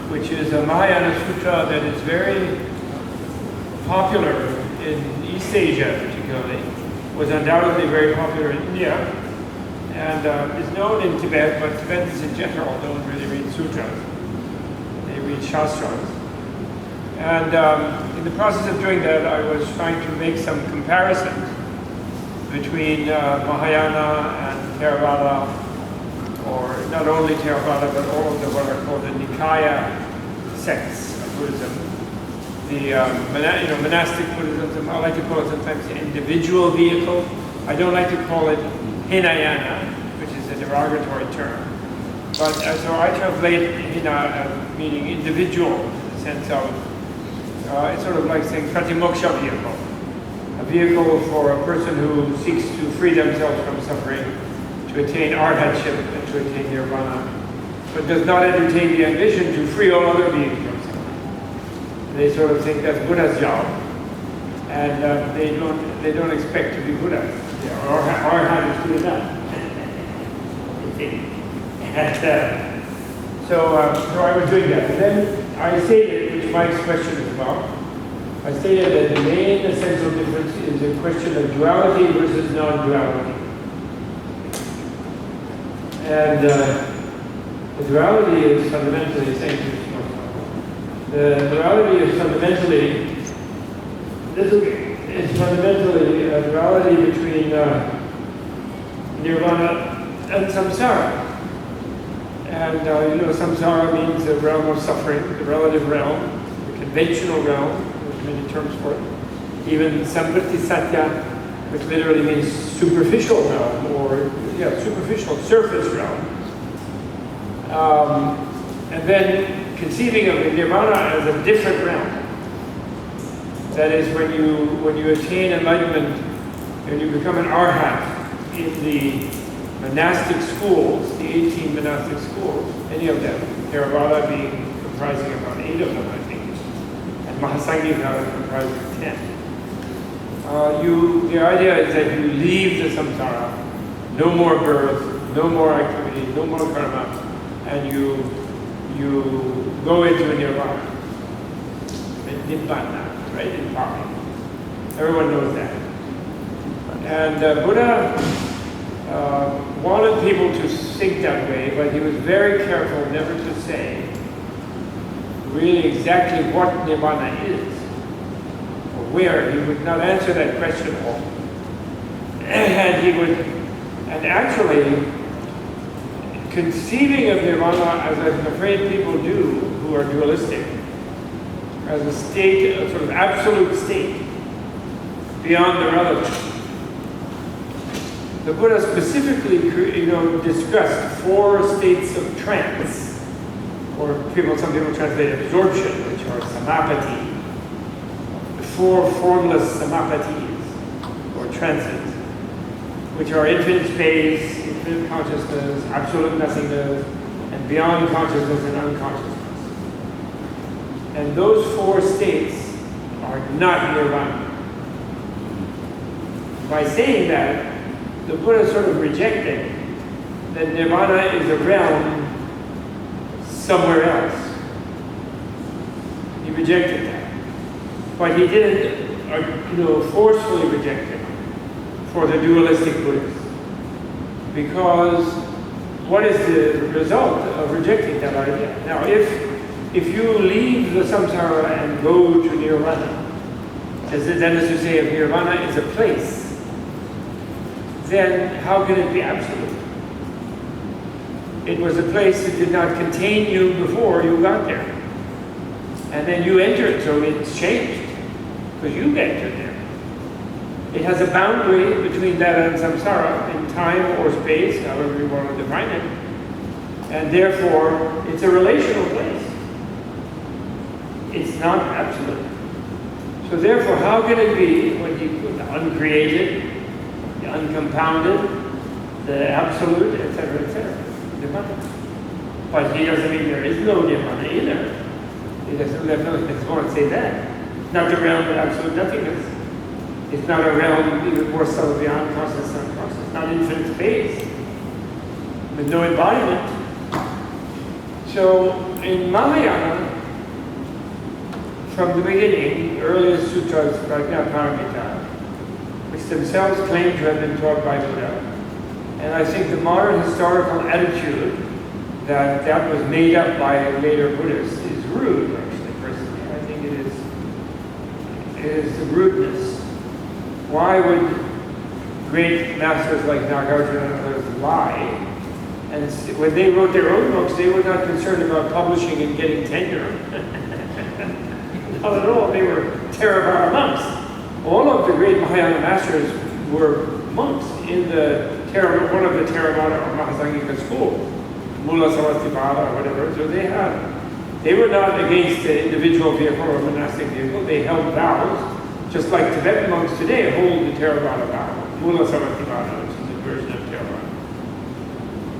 which is a Mahayana Sutra that is very popular in East Asia particularly, was undoubtedly very popular in India, and is known in Tibet, but Tibetans in general don't really read sutras. They read shastras. And in the process of doing that, I was trying to make some comparisons between Mahayana and Theravada, or not only Theravada, but all of the what are called the Nikaya sects of Buddhism. The monastic Buddhism, I like to call it sometimes the individual vehicle. I don't like to call it Hinayana, which is a derogatory term. But so I translate Hina meaning individual, in the sense of, it's sort of like saying Pratimoksha vehicle. A vehicle for a person who seeks to free themselves from suffering, to attain arhatship and to attain nirvana, but does not entertain the ambition to free all other beings from suffering. They sort of think that's Buddha's job, and they don't expect to be Buddha. Arhat is good enough. So I was doing that, and then I stated, which Mike's question is about, I stated that the main essential difference is a question of duality versus non-duality. And the duality is fundamentally, a duality between nirvana and samsara. And samsara means the realm of suffering, the relative realm, the conventional realm, there's many terms for it. Even samvriti satya, which literally means superficial realm, or superficial surface realm. And then conceiving of nirvana as a different realm. That is, when you attain enlightenment and you become an arhat in the monastic schools, the 18 monastic schools, any of them, Theravada being comprising about 8 of them, I think, and Mahasangika comprising 10. The idea is that you leave the samsara, no more birth, no more activity, no more karma, and you go into nirvana, nibbana, right, in Pali. Everyone knows that. And Buddha wanted people to think that way, but he was very careful never to say really exactly what nirvana is, or where. He would not answer that question often. And actually, conceiving of nirvana, as I'm afraid people do who are dualistic, as a state, a sort of absolute state, beyond the relative. The Buddha specifically, discussed 4 states of trance, or some people translate absorption, which are samapati, the 4 formless samapatis, or trances, which are infinite space, infinite consciousness, absolute nothingness, and beyond consciousness and unconsciousness. And those 4 states are not nirvana. By saying that, the Buddha sort of rejected that nirvana is a realm somewhere else. He rejected that. But he didn't, forcefully reject it for the dualistic Buddhists. Because what is the result of rejecting that idea? Now, if you leave the samsara and go to nirvana, that is to say, if nirvana is a place, then how can it be absolute? It was a place that did not contain you before you got there. And then you entered, so it's changed, because you entered there. It has a boundary between that and samsara in time or space, however you want to define it. And therefore, it's a relational place. It's not absolute. So therefore, how can it be when you put the uncreated, the uncompounded, the absolute, etc., etc., nirvana? But he doesn't mean there is no nirvana either. He doesn't want to say that. It's not the realm of absolute nothingness. It's not a realm even more subtle beyond consciousness and unconscious. Not infinite space with no embodiment. So So in Mahayana, from the beginning, earliest sutras, Prajnaparamita, which themselves claim to have been taught by Buddha, and I think the modern historical attitude that that was made up by later Buddhists is rude, actually, personally. I think it is rudeness. Why would great masters like Nagarjuna and others lie? And when they wrote their own books, they were not concerned about publishing and getting tenure. Not at all. They were Theravada monks. All of the great Mahayana masters were monks in the one of the Theravada or Mahasangika schools, Mula Savastivada or whatever. So they were not against the individual vehicle or monastic vehicle. They held vows, just like Tibetan monks today hold the Theravada vow, Mula Savastivada, which is a version of Theravada.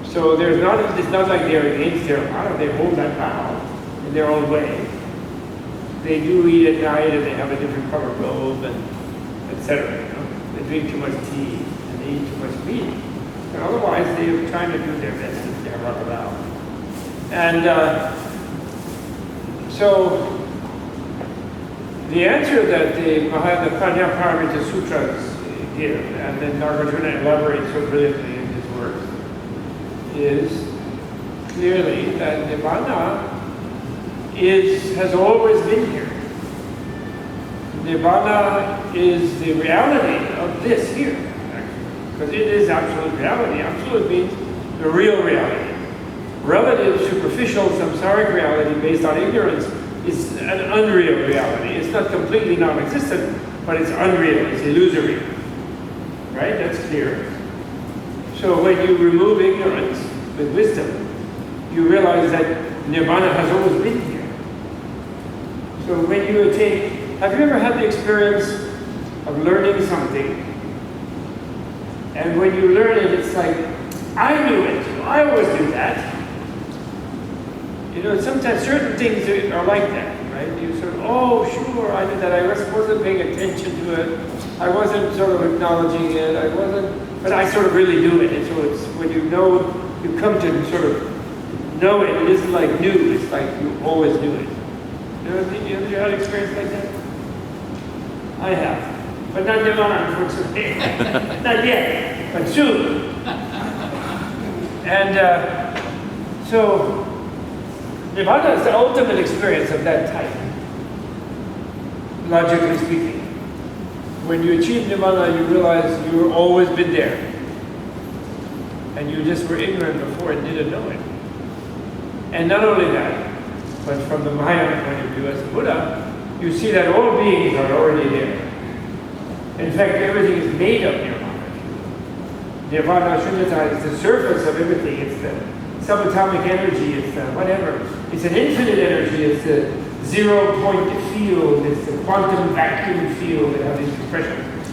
So it's not like they're against Theravada. They hold that vow in their own way. They do eat at night and they have a different color robe and etc. You know? They drink too much tea and they eat too much meat. But otherwise, they're trying to do their best in Theravada vow. And so the answer that the Prajnaparamita Sutras give, and then Nagarjuna elaborates so brilliantly in his works, is clearly that Nibbana has always been here. Nibbana is the reality of this here, actually, because it is absolute reality. Absolute means the real reality. Relative, superficial, samsaric reality based on ignorance is an unreal reality. It's not completely non-existent, but it's unreal, it's illusory. Right? That's clear. So when you remove ignorance with wisdom, you realize that Nibbana has always been here. So when you attain, have you ever had the experience of learning something, and when you learn it, it's like, I knew it, I always do that. You know, sometimes certain things are like that, right? You sort of, oh, sure, I knew that, I wasn't paying attention to it, I wasn't sort of acknowledging it, but I sort of really knew it. And so it's, when you know, you come to sort of know it, it isn't like new, it's like you always knew it. You ever had an experience like that? I have. But not Nirvana, unfortunately. Not yet, but soon. And so, Nirvana is the ultimate experience of that type, logically speaking. When you achieve Nirvana, you realize you've always been there. And you just were ignorant before and didn't know it. And not only that, but from the Mahayana point of view as a Buddha, you see that all beings are already there. In fact, everything is made of Nirvana. Nirvana Shunyata is the surface of everything. It's the subatomic energy, it's the whatever. It's an infinite energy, it's the zero-point field, it's the quantum vacuum field. They have these expressions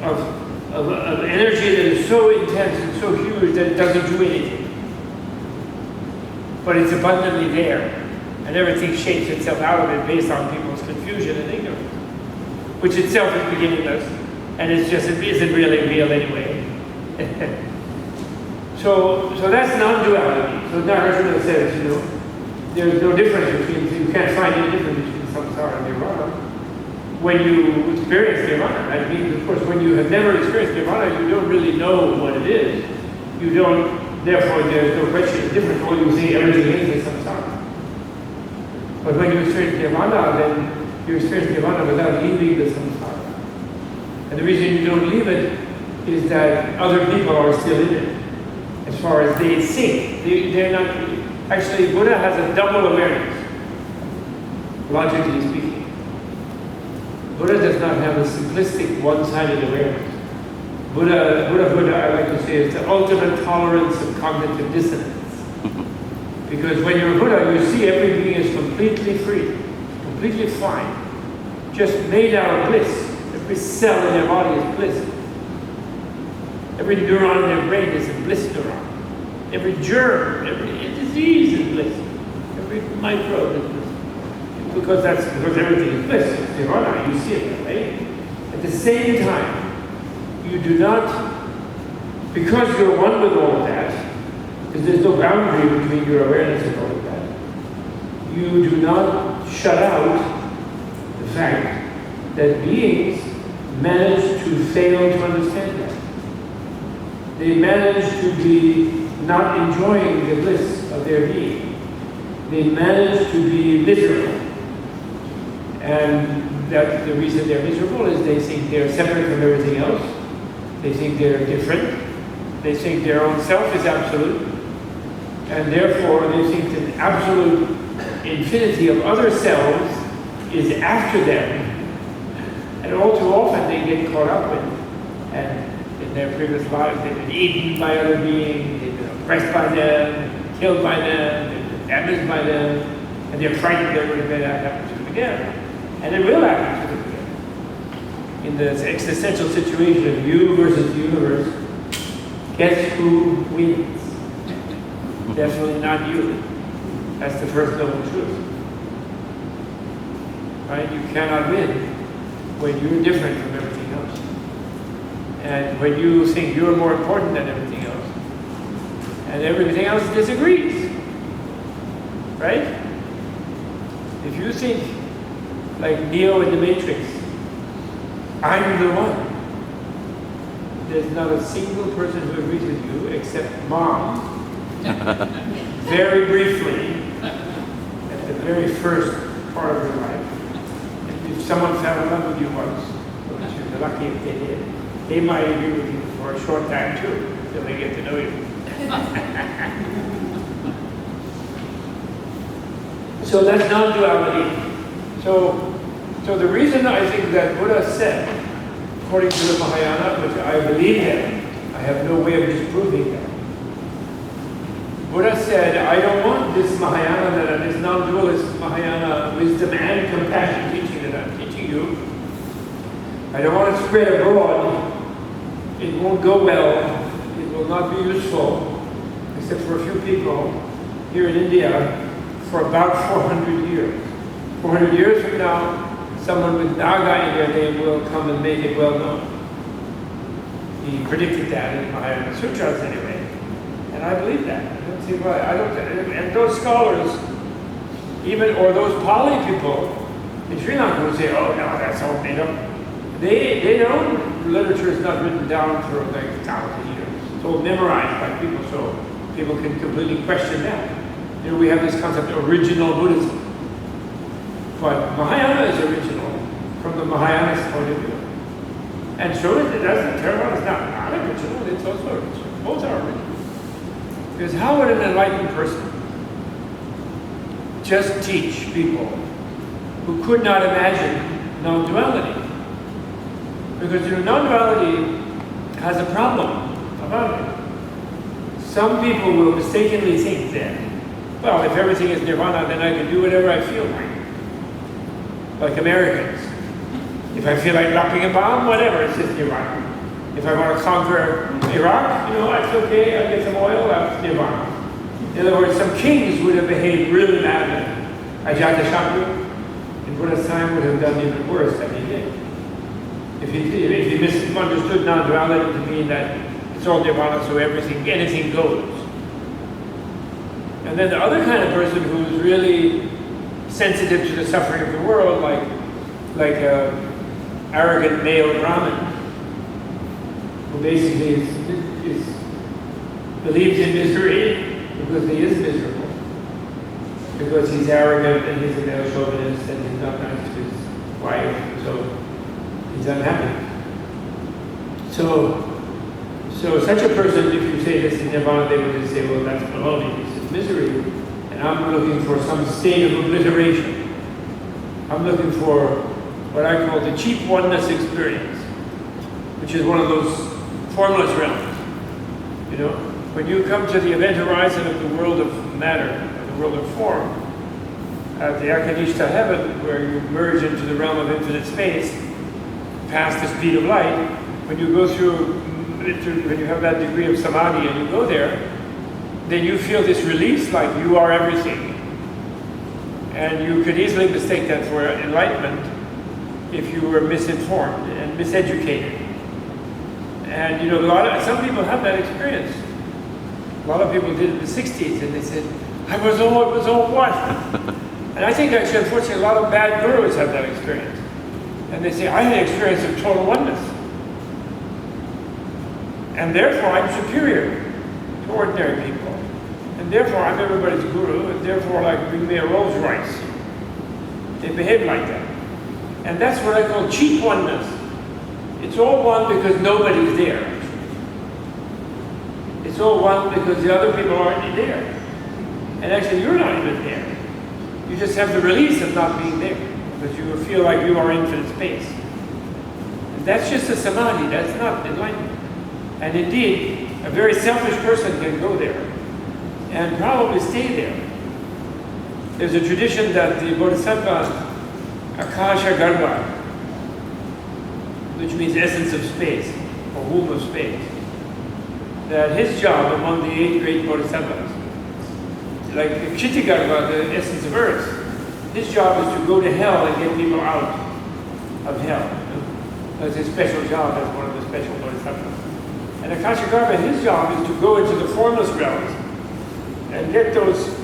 of energy that is so intense and so huge that it doesn't do anything. But it's abundantly there. And everything shapes itself out of it based on people's confusion and ignorance, which itself is beginningless, and it isn't really real anyway. So that's non-duality. So Nagarjuna says, you know, there's no difference between, you can't find any difference between samsara and nirvana when you experience nirvana. That means, of course, when you have never experienced nirvana, you don't really know what it is. You don't, therefore there's no question of difference. All you see, everything is samsara. But when you experience nirvana, then you experience nirvana without leaving the samsara. And the reason you don't leave it is that other people are still in it. As far as they think, they're not. Actually, Buddha has a double awareness, logically speaking. Buddha does not have a simplistic, one-sided awareness. Buddha, I like to say, is the ultimate tolerance of cognitive dissonance. Because when you're a Buddha, you see every being is completely free, completely fine, just made out of bliss. Every cell in their body is bliss. Every neuron in their brain is a bliss neuron. Every germ, every disease is bliss. Every microbe is bliss. Because everything is bliss. It's nirvana, you see it, right? At the same time, you do not, because you're one with all of that, because there's no boundary between your awareness and all of that, you do not shut out the fact that beings manage to fail to understand that. They manage to be not enjoying the bliss of their being. They manage to be miserable. And that the reason they're miserable is they think they're separate from everything else. They think they're different. They think their own self is absolute. And therefore they think that absolute infinity of other selves is after them. And all too often they get caught up with it. And in their previous lives they've been eaten by other beings, they've been oppressed by them, killed by them, they've been damaged by them, and they're frightened that we're going to happen to them again. And it will happen to them again. In the existential situation of you versus the universe, guess who wins? Definitely not you. That's the first noble truth. Right? You cannot win when you're different from everything else. And when you think you're more important than everything else. And everything else disagrees. Right? If you think, like Neo in the Matrix, I'm the one. There's not a single person who agrees with you except Mom. Very briefly, at the very first part of your life. If someone fell in love with you once, which you're lucky if they did, they might agree with you for a short time too, until they get to know you. So that's non-duality. So the reason I think that Buddha said, according to the Mahayana, which I believe in, I have no way of disproving that. Buddha said, I don't want this Mahayana, this non-dualist Mahayana wisdom and compassion teaching that I'm teaching you. I don't want to spread abroad. It won't go well. It will not be useful, except for a few people here in India for about 400 years. 400 years from now, someone with Naga in their name will come and make it well known. He predicted that in Mahayana Sutras anyway. And I believe that. I don't see why. And those scholars, even, or those Pali people in Sri Lanka will say, oh no, that's all made up. They know literature is not written down for like 1,000 years. It's all memorized by people, so people can completely question that. You know, we have this concept of original Buddhism. But Mahayana is original from the Mahayanist point of view. And so it doesn't, Theravada is not original, it's also original. Both are original. Because how would an enlightened person just teach people who could not imagine non-duality? Because non-duality has a problem about it. Some people will mistakenly think that, well, if everything is nirvana, then I can do whatever I feel like Americans. If I feel like dropping a bomb, whatever, it's just nirvana. If I want to conquer Iraq, it's okay, I'll get some oil, that's nirvana. In other words, some kings would have behaved really badly. Ajatashatru, in Buddha's time, would have done even worse than he did. If he misunderstood non-duality to mean that it's all nirvana, so anything goes. And then the other kind of person who's really sensitive to the suffering of the world, like arrogant male Brahmin, who basically believes in misery because he is miserable, because he's arrogant and he's a male chauvinist and he's not nice to his wife, so he's unhappy. So such a person, if you say this in nirvana, they would just say, well, that's baloney, this is misery, and I'm looking for some state of obliteration. I'm looking for what I call the cheap oneness experience, which is one of those formless realms. When you come to the event horizon of the world of matter, of the world of form, at the Akanishta heaven, where you merge into the realm of infinite space, past the speed of light, when you go through, when you have that degree of samadhi and you go there, then you feel this release like you are everything. And you could easily mistake that for enlightenment if you were misinformed and miseducated. And some people have that experience. A lot of people did it in the 60s, and they said, it was all what? And I think actually, unfortunately, a lot of bad gurus have that experience. And they say, I had an experience of total oneness. And therefore, I'm superior to ordinary people. And therefore, I'm everybody's guru, and therefore, like, bring me a Rolls Royce. They behave like that. And that's what I call cheap oneness. It's all one because nobody's there. It's all one because the other people aren't there. And actually, you're not even there. You just have the release of not being there, because you feel like you are infinite space. And that's just a samadhi, that's not enlightenment. And indeed, a very selfish person can go there and probably stay there. There's a tradition that the Bodhisattva Akasha Garbha, which means essence of space, or womb of space, that his job among the 8 great Bodhisattvas, like Kshitigarbha, the essence of earth, his job is to go to hell and get people out of hell. That's his special job as one of the special Bodhisattvas. And Akashagarbha, his job is to go into the formless realms and get those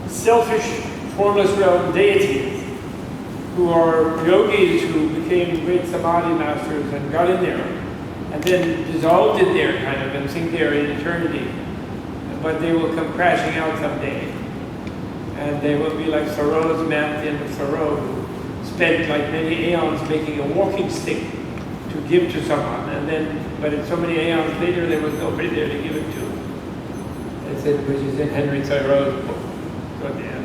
selfish formless realm deities who are yogis who became great samadhi masters and got in there and then dissolved in there kind of and think they're in eternity. But they will come crashing out someday. And they will be like Thoreau's man at the end of Thoreau, who spent like many aeons making a walking stick to give to someone. And then, but in so many aeons later, there was nobody there to give it to. They said, which is in Henry Thoreau's book. So yeah,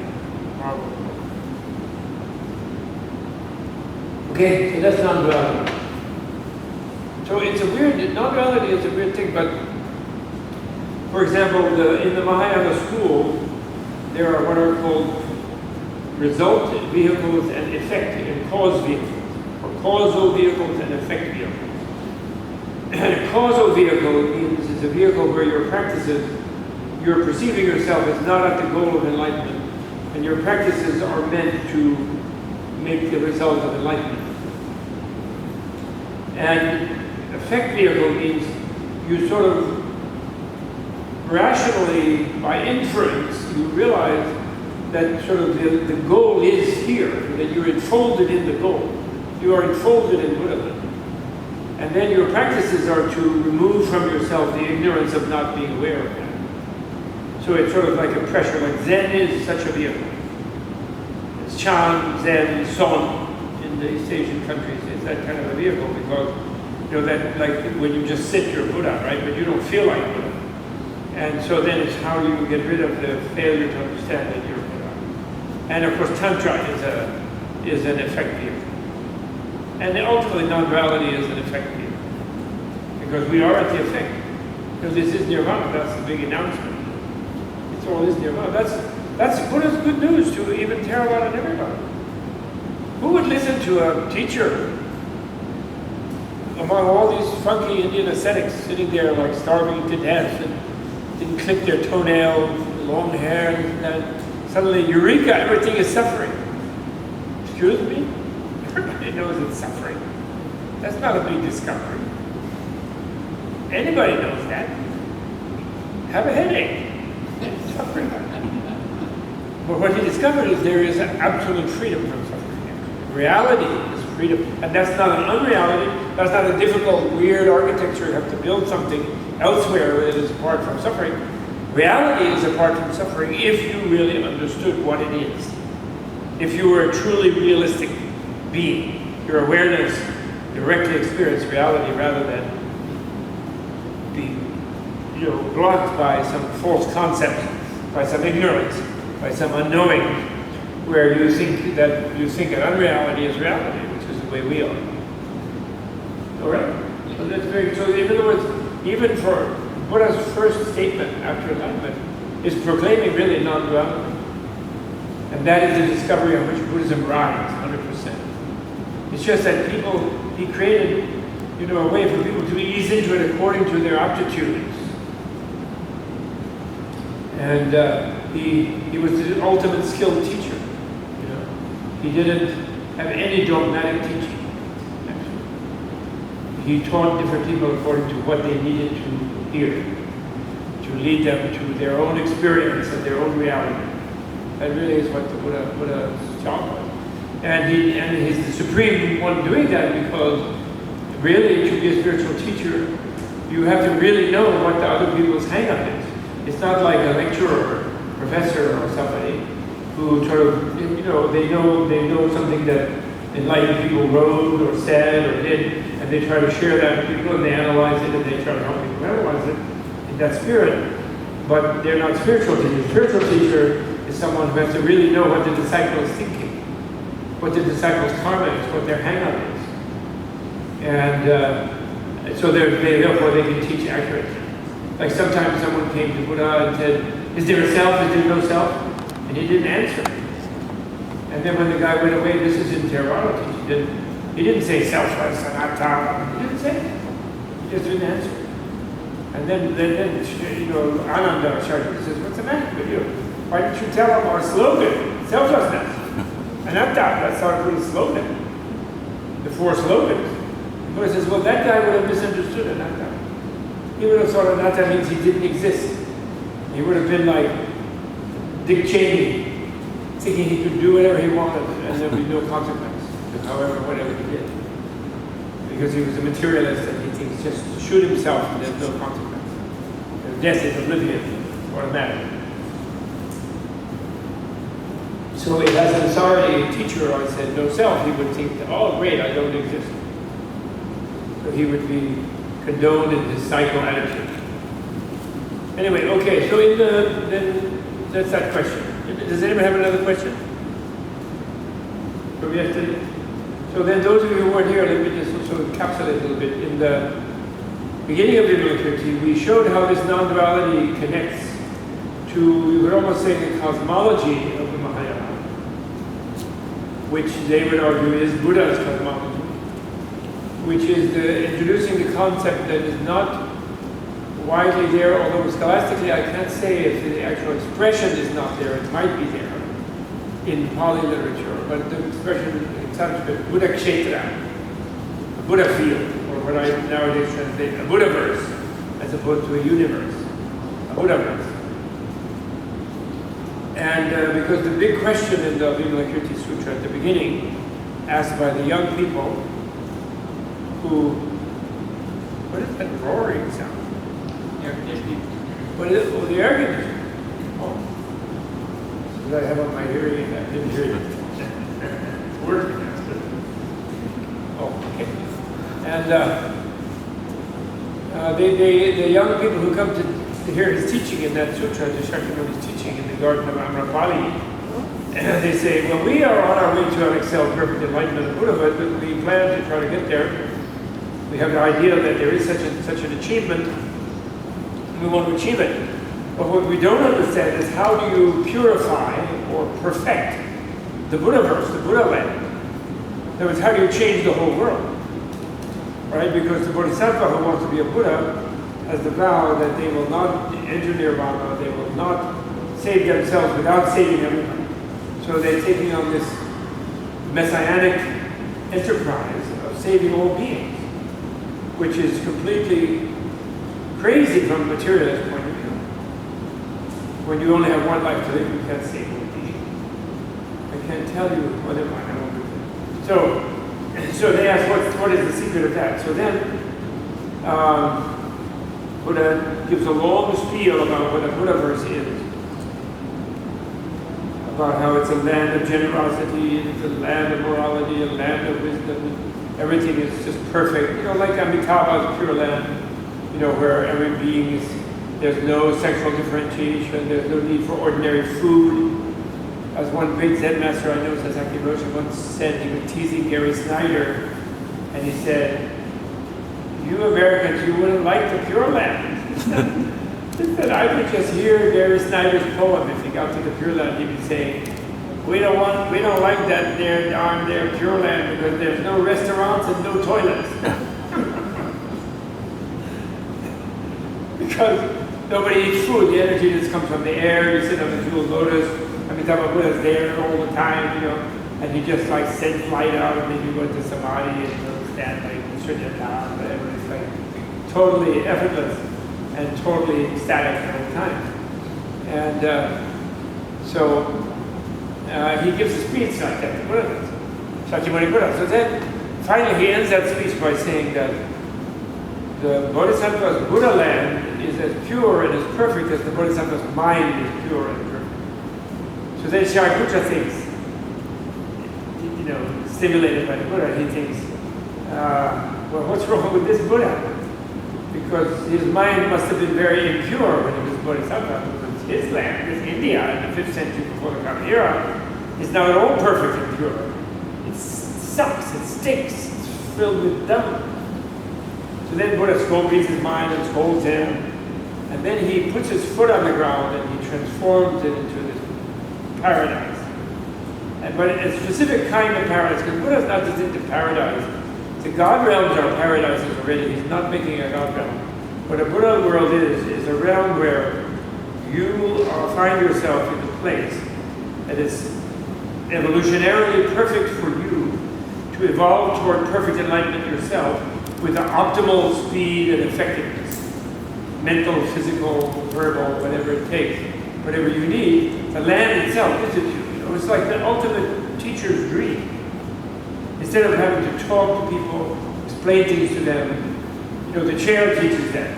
marvelous. Okay, so that's non-duality. So it's a weird, non-duality is a weird thing, but for example, in the Mahayana school, there are what are called result vehicles and effect and cause vehicles, or causal vehicles and effect vehicles. And a causal vehicle means it's a vehicle where your practices, you're perceiving yourself as not at the goal of enlightenment, and your practices are meant to make the result of enlightenment. And effect vehicle means you sort of rationally, by inference, you realize that sort of the goal is here, that you're enfolded in the goal. You are enfolded in Buddhahood. And then your practices are to remove from yourself the ignorance of not being aware of that. So it's sort of like a pressure, like Zen is such a vehicle. It's Chan, Zen, Son in the East Asian countries. It's that kind of a vehicle because, you know, that like when you just sit, you're Buddha, right? But you don't feel like Buddha. And so then it's how you get rid of the failure to understand that you're Buddha. And of course, Tantra is an effect vehicle. And ultimately, non-duality is an effect vehicle. Because we are at the effect. Because this is nirvana, that's the big announcement. It's all is nirvana. That's Buddha's good news to even Theravada and everybody. Who would listen to a teacher among all these funky Indian ascetics sitting there like starving to death and didn't clip their toenails, long hair, and suddenly, eureka, everything is suffering. Excuse me? Everybody knows it's suffering. That's not a big discovery. Anybody knows that. Have a headache. It's suffering. But what he discovered is there is absolute freedom from suffering. Reality is freedom. And that's not an unreality. That's not a difficult, weird architecture. You have to build something elsewhere that is apart from suffering. Reality is apart from suffering if you really understood what it is. If you were a truly realistic being, your awareness directly experienced reality rather than being, blocked by some false concept, by some ignorance, by some unknowing, where you think that unreality is reality, which is the way we are. All right? So that's very. So in other words, even for Buddha's first statement after enlightenment is proclaiming really non-duality. And that is the discovery on which Buddhism rides, 100%. It's just that he created, a way for people to ease into it according to their aptitudes. And he was the ultimate skilled teacher. He didn't have any dogmatic teaching. He taught different people according to what they needed to hear, to lead them to their own experience and their own reality. That really is what the Buddha's job was. And he's the supreme one doing that, because really, to be a spiritual teacher, you have to really know what the other people's hang-up is. It's not like a lecturer, or professor, or somebody who sort of, they know something that enlightened people wrote or said or did, and they try to share that with people, and they analyze it, and they try to help people analyze it in that spirit. But they're not spiritual teachers. Spiritual teacher is someone who has to really know what the disciple is thinking, what the disciple's karma is, what their hang-up is. And so therefore they can teach accurately. Like sometimes someone came to Buddha and said, is there a self, is there no self? And he didn't answer. And then when the guy went away, this is in Theravada teaching, he didn't say selfless, anatta, he didn't say it. He just didn't answer. And then Ananda Sharma says, what's the matter with you? Why didn't you tell him our slogan, selflessness? Anatta, that's our little slogan. The 4 slogans. The Buddha says, well, that guy would have misunderstood anatta. He would have thought anatta means he didn't exist. He would have been like Dick Cheney, thinking he could do whatever he wanted and there would be no consequence, whatever he did. Because he was a materialist and he thinks just to shoot himself and there's no consequence. And death is oblivion, automatic. So as an authority teacher, I said no self, he would think, oh great, I don't exist. So he would be condoned in his psycho attitude. Anyway, okay, so then that's that question. Does anyone have another question from yesterday? So then those of you who weren't here, let me just sort of encapsulate a little bit. In the beginning of Vimalakirti, we showed how this non-duality connects to, you could almost say, the cosmology of the Mahayana, which they would argue is Buddha's cosmology, which is introducing the concept that is not widely there, although scholastically I can't say if the actual expression is not there, it might be there in Pali literature, but the expression in Sanskrit, Buddha Kshetra, a Buddha field, or what I nowadays translate, a Buddhaverse, as opposed to a universe, a Buddhaverse. And because the big question in the Vimalakirti Sutra at the beginning, asked by the young people, who, what is that roaring sound? What is it? Oh, the air conditioner. Oh. So I have on my hearing aid, I didn't hear you. It's working, that's good. Oh, okay. And the young people who come to hear his teaching in that sutra, the Shakyamuni's teaching in the garden of Amrapali, and they say, well, we are on our way to an excelled perfect enlightenment of Buddhahood, but we plan to try to get there. We have the idea that there is such an achievement, and we want to achieve it. But what we don't understand is how do you purify or perfect the Buddhaverse, the Buddha land? In other words, how do you change the whole world? Right? Because the Bodhisattva who wants to be a Buddha has the vow that they will not enter nirvana, they will not save themselves without saving everyone. So they're taking on this messianic enterprise of saving all beings, which is completely crazy from a materialist point of view. When you only have one life to live, you can't save all beings. I can't tell you what it might have. So they ask, what is the secret of that? So then, Buddha gives a long spiel about what a Buddhaverse is. About how it's a land of generosity, it's a land of morality, a land of wisdom. Everything is just perfect. You know, like Amitabha's Pure Land, you know, where every being is, there's no sexual differentiation, there's no need for ordinary food. As one great Zen master I know, Sasaki Roshi, once said, he was teasing Gary Snyder, and he said, you Americans, you wouldn't like the Pure Land. He said, I could just hear Gary Snyder's poem if he got to the Pure Land. He would say, we don't like that there Pure Land because there's no restaurants and no toilets. Because nobody eats food. The energy just comes from the air. You sit on the jewel lotus. Amitabha Buddha's there all the time, you know, and he just like sends light out, and then you go to samadhi and you stand like Shunyata, whatever. It's like totally effortless and totally ecstatic all the time. And he gives a speech like that, the Buddha does. Shakyamuni Buddha. So then, finally, he ends that speech by saying that the Bodhisattva's Buddha land is as pure and as perfect as the Bodhisattva's mind is pure and perfect. So then Shariputra thinks, stimulated by the Buddha, he thinks, well, what's wrong with this Buddha? Because his mind must have been very impure when he was Bodhisattva, because his land, this India, in the 5th century before the Common Era, is not at all perfect and pure. It sucks, it stinks, it's filled with dung. So then Buddha reads his mind and scolds him, and then he puts his foot on the ground and he transforms it into this paradise. But a specific kind of paradise, because Buddha's not just into paradise. The God realms are paradises already. He's not making a God realm. What a Buddha world is a realm where you find yourself in a place that is evolutionarily perfect for you to evolve toward perfect enlightenment yourself with the optimal speed and effectiveness, mental, physical, verbal, whatever it takes, whatever you need. The land itself visits you. It's like the ultimate teacher's dream. Instead of having to talk to people, explain things to them, the chair teaches them,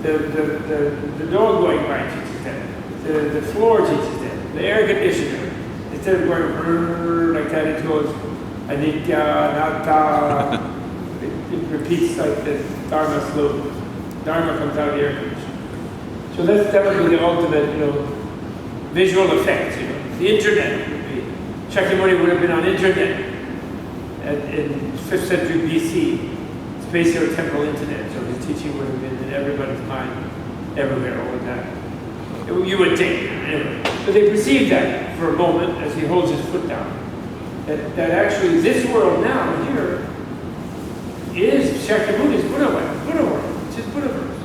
the dog going by teaches them, the floor teaches them, the air conditioner. Instead of going like that, it goes anicca, anatta. It repeats like the Dharma slope. Dharma comes out of the air conditioner. So that would be the ultimate, visual effect. The internet would be. Shakyamuni would have been on internet in 5th century BC, spatial temporal internet. So his teaching would have been in everybody's mind, everywhere, all the time. You would think. Anyway. So they perceive that for a moment as he holds his foot down. That actually this world now, here, is Shakyamuni's Buddha world. It's his Buddhaverse.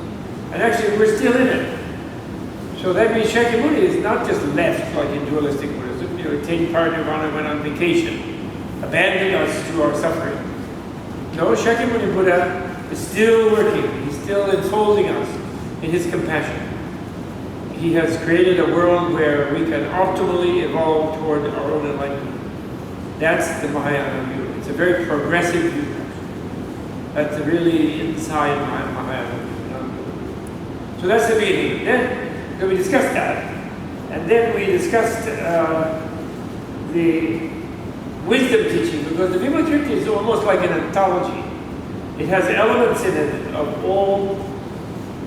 And actually we're still in it. So that means Shakyamuni is not just left like in dualistic Buddhism, taking part in Nirvana, went on vacation, abandoning us to our suffering. No, Shakyamuni Buddha is still working. He's still enfolding us in his compassion. He has created a world where we can optimally evolve toward our own enlightenment. That's the Mahayana view. It's a very progressive view. That's really inside Mahayana view. So that's the beginning. Then we discussed that. And then we discussed the wisdom teaching, because the Vimalakirti is almost like an anthology. It has elements in it of all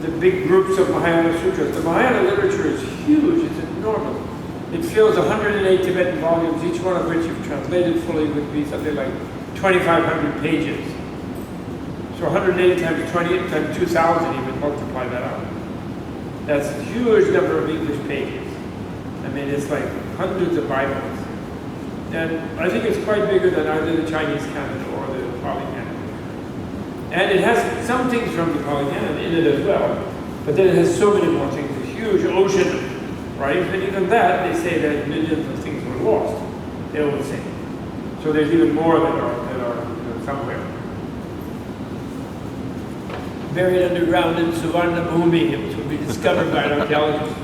the big groups of Mahayana sutras. The Mahayana literature is huge, it's enormous. It fills 108 Tibetan volumes, each one of which, if translated fully, would be something like 2,500 pages. So 180 times 20 times 2,000, even multiply that out. That's a huge number of English pages. I mean, it's like hundreds of Bibles. And I think it's quite bigger than either the Chinese canon or the Pali canon. And it has some things from the Pali canon in it as well, but then it has so many more things, a huge ocean of writings, but even that, they say that millions of things were lost, they always say. So there's even more that are somewhere. Buried underground in Suvarna Bhumi, which will be discovered by an archaeologist.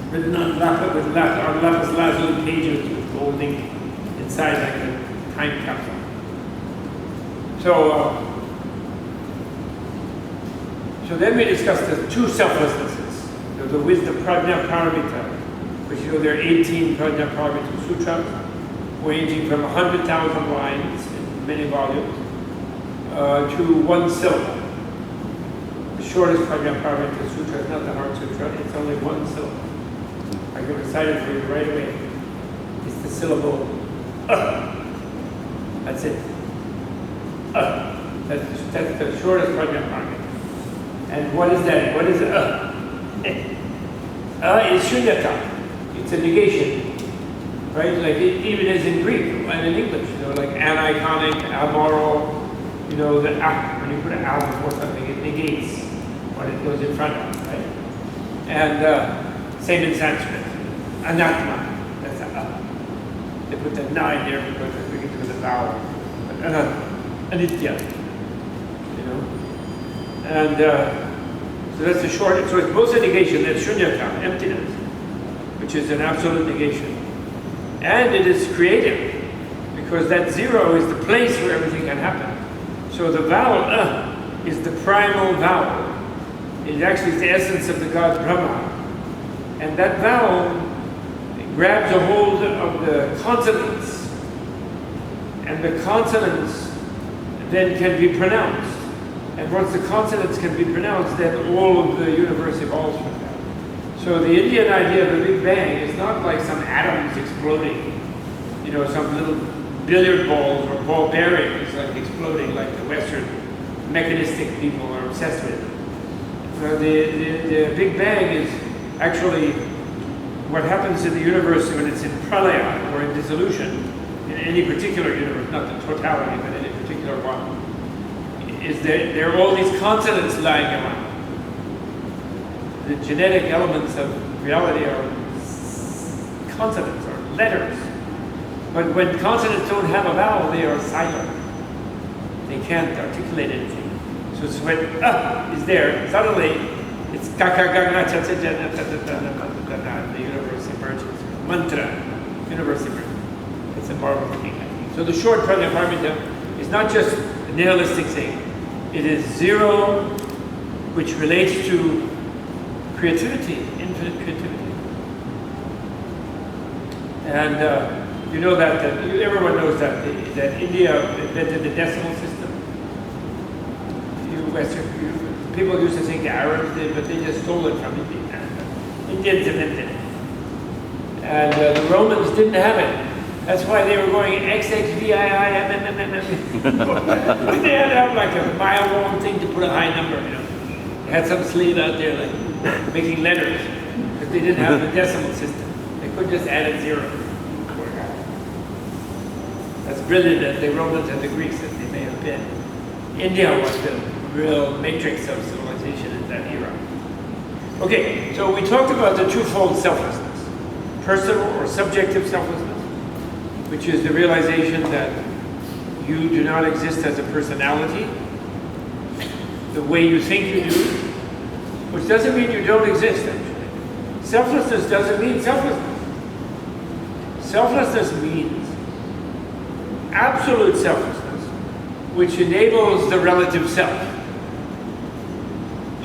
Written on lapis lazuli pages with gold ink inside like a time capsule. So then we discussed the two selflessnesses. The wisdom Prajna Paramita, which there are 18 Prajna Paramita sutras, ranging from 100,000 lines in many volumes to one syllable. The shortest Prajna Paramita sutra is not the Heart Sutra, it's only one syllable. I can recite it for you right away. It's the syllable That's it. That's the shortest Prajna Paramita. And what is that? What is is shunyata. It's a negation. Right? Like it even is in Greek and in English, like aniconic, amoral, the when you put an a before something, it negates what it goes in front of, right? And same in Sanskrit. Anatma, that's a. They put the na in there because they're bringing to the vowel. Anitya, And so that's the short, so it's both a negation, that's shunyata, emptiness, which is an absolute negation. And it is creative, because that zero is the place where everything can happen. So the vowel is the primal vowel. It actually is the essence of the god Brahma. And that vowel grabs a hold of the consonants, and the consonants then can be pronounced. And once the consonants can be pronounced, then all of the universe evolves from that. So the Indian idea of the Big Bang is not like some atoms exploding, you know, some little billiard balls or ball bearings like exploding like the Western mechanistic people are obsessed with. The Big Bang is actually what happens in the universe when it's in pralaya, or in dissolution, in any particular universe, not the totality, but any particular one, is that there are all these consonants lying around. The genetic elements of reality are consonants, or letters. But when consonants don't have a vowel, they are silent. They can't articulate anything. So it's when is there, suddenly it's kaka gaga cha cha cha, the universe emerges. Mantra, universe emerges. It's a marvelous thing. So the short Prajnaparamita is not just a nihilistic thing. It is zero, which relates to creativity, infinite creativity. And you know that everyone knows that India invented the decimal system. People used to think the Arabs did, but they just stole it from India. Indians invented it. And the Romans didn't have it. That's why they were going XXVII. They had to have like a mile-long thing to put a high number, you know. They had some slave out there like making letters, but they didn't have the decimal system. They couldn't just add a zero. That's brilliant that the Romans and the Greeks, that they may have been. India was the real matrix of civilization in that era. Okay, so we talked about the twofold selflessness. Personal or subjective selflessness, which is the realization that you do not exist as a personality, the way you think you do, which doesn't mean you don't exist, actually. Selflessness doesn't mean selflessness. Selflessness means absolute selflessness, which enables the relative self.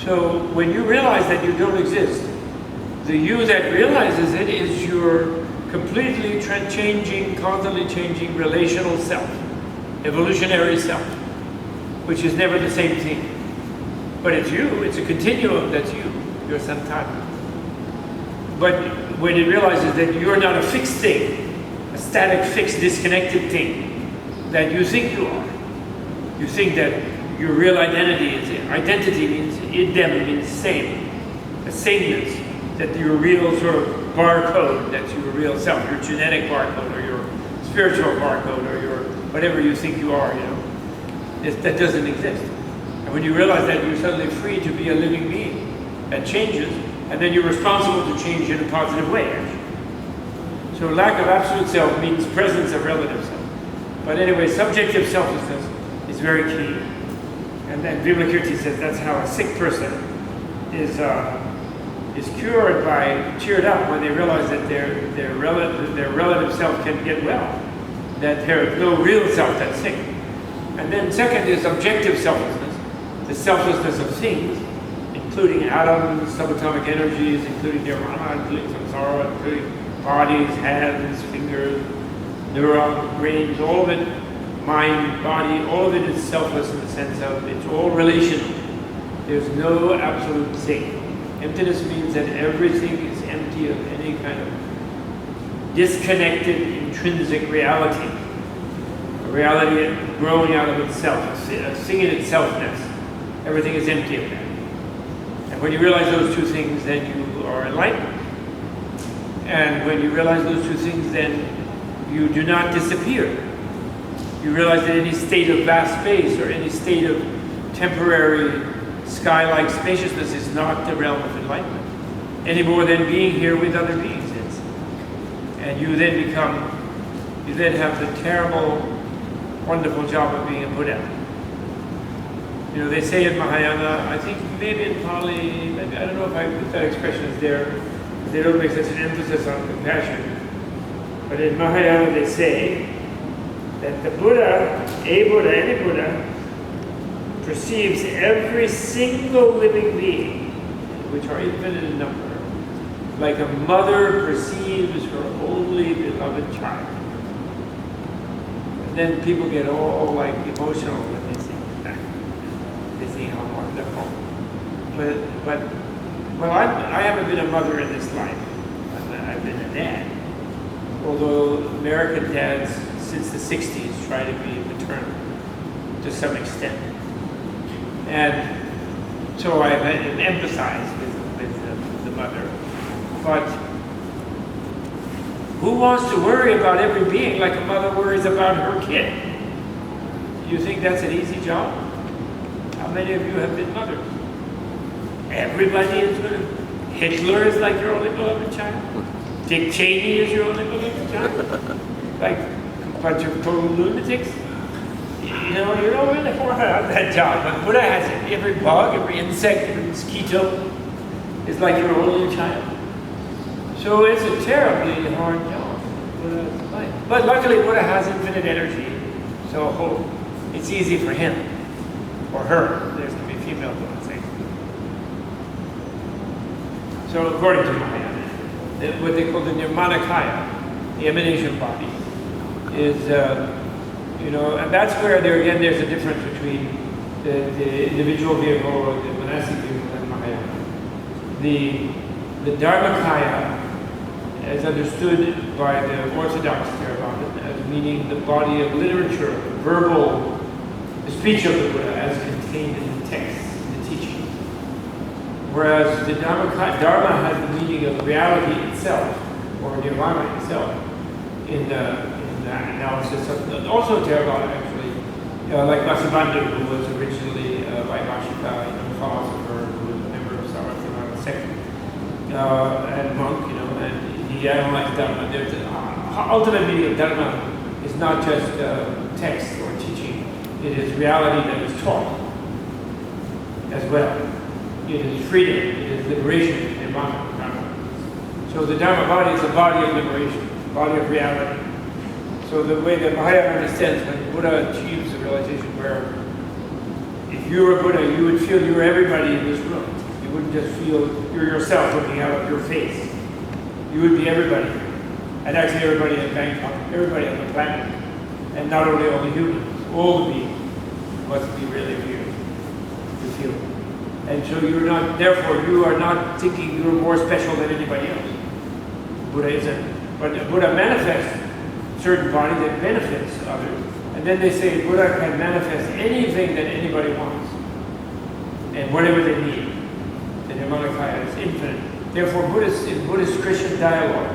So when you realize that you don't exist, the you that realizes it is your completely changing, constantly changing relational self, evolutionary self, which is never the same thing. But it's you, it's a continuum that's you, your santana. But when it realizes that you're not a fixed thing, a static, fixed, disconnected thing that you think you are, you think that your real identity means idem, means same, a sameness, that your real sort of barcode, that's your real self, your genetic barcode, or your spiritual barcode, or your whatever you think you are, you know, that doesn't exist. And when you realize that, you're suddenly free to be a living being that changes, and then you're responsible to change in a positive way, actually. So lack of absolute self means presence of relative self. But anyway, subjective selflessness is very key. And then Vimalakirti says that's how a sick person is cured by, cheered up when they realize that their relative self can get well, that there is no real self that's sick. And then second is objective selflessness, the selflessness of things, including atoms, subatomic energies, including nirvana, including samsara, including bodies, hands, fingers, neurons, brains, all of it, mind, body, all of it is selfless in the sense of it's all relational. There's no absolute thing. Emptiness means that everything is empty of any kind of disconnected intrinsic reality. A reality growing out of itself, a thing in itselfness. Everything is empty of that. And when you realize those two things, then you are enlightened. And when you realize those two things, then you do not disappear. You realize that any state of vast space or any state of temporary sky-like spaciousness is not the realm of enlightenment, any more than being here with other beings is. And you then have the terrible, wonderful job of being a Buddha. You know, they say in Mahayana, I think maybe in Pali, maybe, I don't know if that expression is there, they don't make such an emphasis on compassion. But But in Mahayana they say that the Buddha, a Buddha, any Buddha, perceives every single living being, which are infinite in number, like a mother perceives her only beloved child. And then people get all like emotional when they see that. They see how wonderful. Well, I haven't been a mother in this life. I've been a dad. Although American dads since the 60s try to be maternal to some extent. And so I've emphasized with the mother. But who wants to worry about every being like a mother worries about her kid? You think that's an easy job? How many of you have been mothers? Everybody is good. Hitler is like your only beloved child. Dick Cheney is your only beloved child. Like a bunch of total lunatics. You don't really want to have that job. But Buddha has it. Every bug, every insect, every mosquito is like your only child. So it's a terribly hard job. Buddha's life. But luckily Buddha has infinite energy. So it's easy for him. Or her. There's going to be female Buddhas. So according to Mahayana, what they call the Nirmanakaya, the emanation body, is, and that's where there's a difference between the individual vehicle or the monastic vehicle and Mahayana. The Dharmakaya, as understood by the Orthodox Theravada, as meaning the body of literature, the speech of the Buddha as contained in the text, the teaching. Whereas the Dharma has the meaning of reality itself, or nirvana itself, in the analysis of also Theravada actually, like Vasubandhu, who was originally a Vaibhashika, philosopher, who was a member of Sarasvata sect, and monk, and he analyzed Dharma. There's the ultimate meaning of Dharma is not just text or teaching; it is reality that is taught as well. It is freedom, it is liberation, nirvana, dharma. So the Dharma body is a body of liberation, body of reality. So the way that Mahayana understands when Buddha achieves a realization where if you were a Buddha, you would feel you were everybody in this room. You wouldn't just feel you're yourself looking out of your face. You would be everybody. And actually everybody in Bangkok, everybody on the planet. And not only all the humans, all the beings must be really weird to feel. And so therefore you are not thinking you're more special than anybody else. Buddha isn't. But the Buddha manifests certain body that benefits others. And then they say Buddha can manifest anything that anybody wants. And whatever they need. The Vimalakirti is infinite. Therefore in Buddhist Christian dialogue,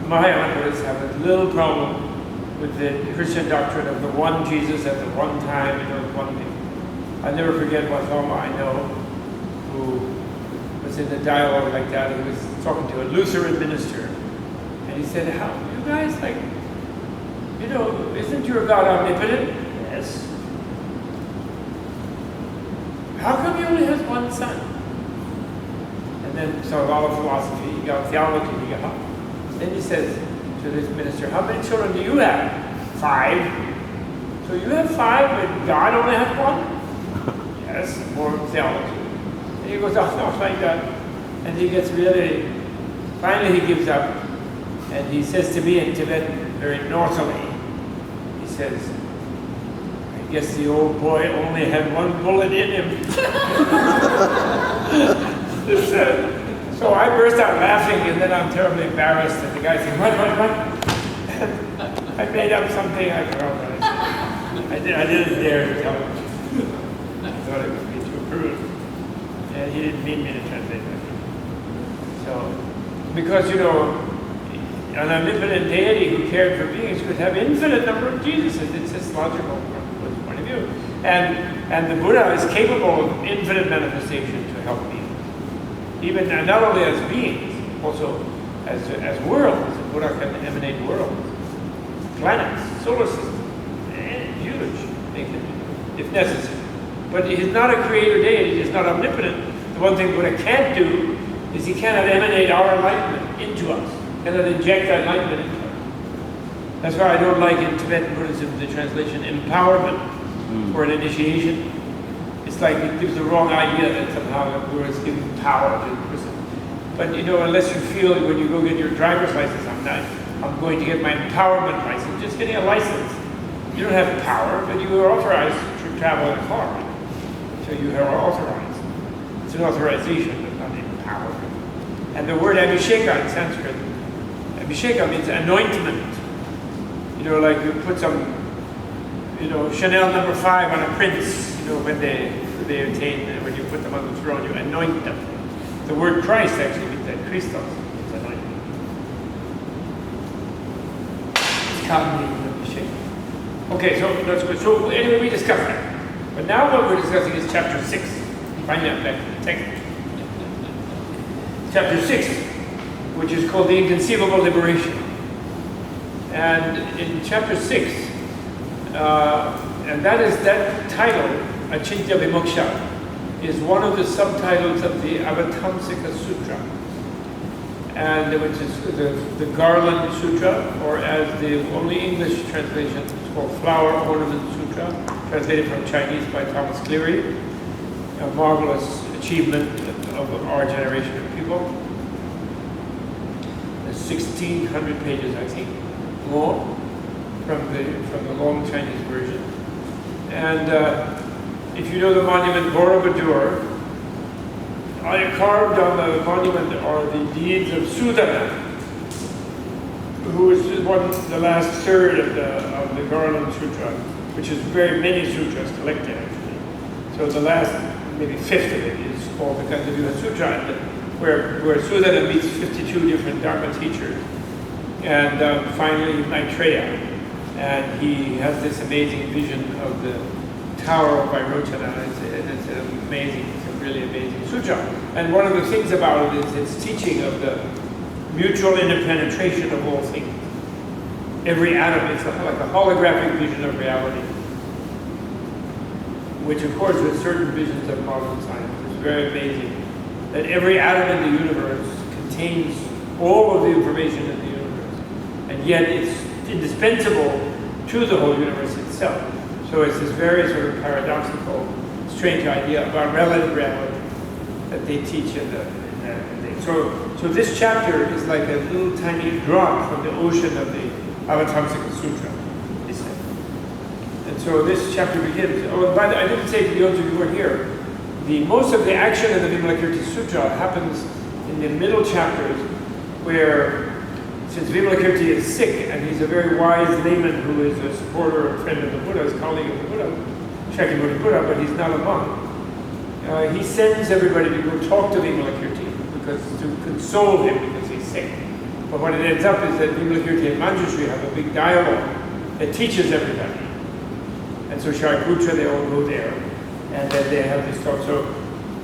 Mahayana Buddhists have a little problem with the Christian doctrine of the one Jesus at the one time, one thing. I'll never forget one Thurman I know who was in a dialogue like that. He was talking to a Lutheran minister. And he said, how, you guys, isn't your God omnipotent? Yes. How come he only has one son? And then, so a lot of philosophy, you got theology, you got, then he says to this minister, how many children do you have? 5. So you have 5 and God only has 1? Yes, more theology. And he goes off like that. And he gets finally he gives up. And he says to me in Tibetan, very northerly, he says, I guess the old boy only had 1 bullet in him. So I burst out laughing, and then I'm terribly embarrassed. And the guy said, what? And I made up something. I didn't dare to tell him. I thought it would be too crude. And he didn't mean me to translate that. So, because, an omnipotent deity who cared for beings could have infinite number of Jesuses. It's just logical from his point of view. And the Buddha is capable of infinite manifestation to help beings. Even not only as beings, also as worlds. The Buddha can emanate worlds, planets, solar system, huge, if necessary. But he's not a creator deity, he's not omnipotent. The one thing Buddha can't do is he cannot emanate our enlightenment into us. and then inject enlightenment into it. That's why I don't like in Tibetan Buddhism the translation empowerment or an initiation. It's like it gives the wrong idea that somehow the Buddha is giving power to the person. But you know, unless you feel when you go get your driver's license, I'm going to get my empowerment license. Just getting a license. You don't have power, but you are authorized to travel in a car. So you are authorized. It's an authorization, but not empowerment. And the word abhisheka in Sanskrit, abhisheka means anointment. You know, like you put some, you know, Chanel No. 5 on a prince, you know, when they attain, when you put them on the throne, you anoint them. The word Christ actually means that, Christos, it's anointment. It's common name of abhisheka. Okay, so that's good. So anyway, we discussed that. But now what we're discussing is chapter 6. Finally, I'm back to the text. Chapter 6, which is called The Inconceivable Liberation. And in chapter 6, and that title, Achintya Vimoksha, is one of the subtitles of the Avatamsaka Sutra, and which is the Garland Sutra, or as the only English translation, it's called Flower Ornament Sutra, translated from Chinese by Thomas Cleary, a marvelous achievement of our generation of people. There's 1,600 pages, I think, more from the long Chinese version. And if you know the monument Borobudur, carved on the monument are the deeds of Sutra, who is the last third of the Garland Sutra, which is very many sutras collected actually. So the last maybe fifth of it is called the Kandavyuha Sutra, where Sutra meets 52 different Dharma teachers. And finally Maitreya, and he has this amazing vision of the Tower of Vairochana. It's amazing, it's a really amazing sutra. And one of the things about it is its teaching of the mutual interpenetration of all things. Every atom is like a holographic vision of reality, which accords with certain visions of modern science. It's very amazing that every atom in the universe contains all of the information in the universe, and yet it's indispensable to the whole universe itself. So it's this very sort of paradoxical, strange idea about relative reality that they teach in that thing. So this chapter is like a little tiny drop from the ocean of the Avatamsaka Sutra, he said. And so this chapter begins. Oh, and by the way, I didn't say to those of you who were here, most of the action of the Vimalakirti Sutra happens in the middle chapters, where since Vimalakirti is sick and he's a very wise layman who is a supporter and friend of the Buddha, his colleague of the Buddha, Shakyamuni Buddha, but he's not a monk. He sends everybody to go talk to Vimalakirti to console him because he's sick. But what it ends up is that Vimalakirti and Manjushri have a big dialogue that teaches everybody. And so Shariputra, they all go there, and then they have this talk.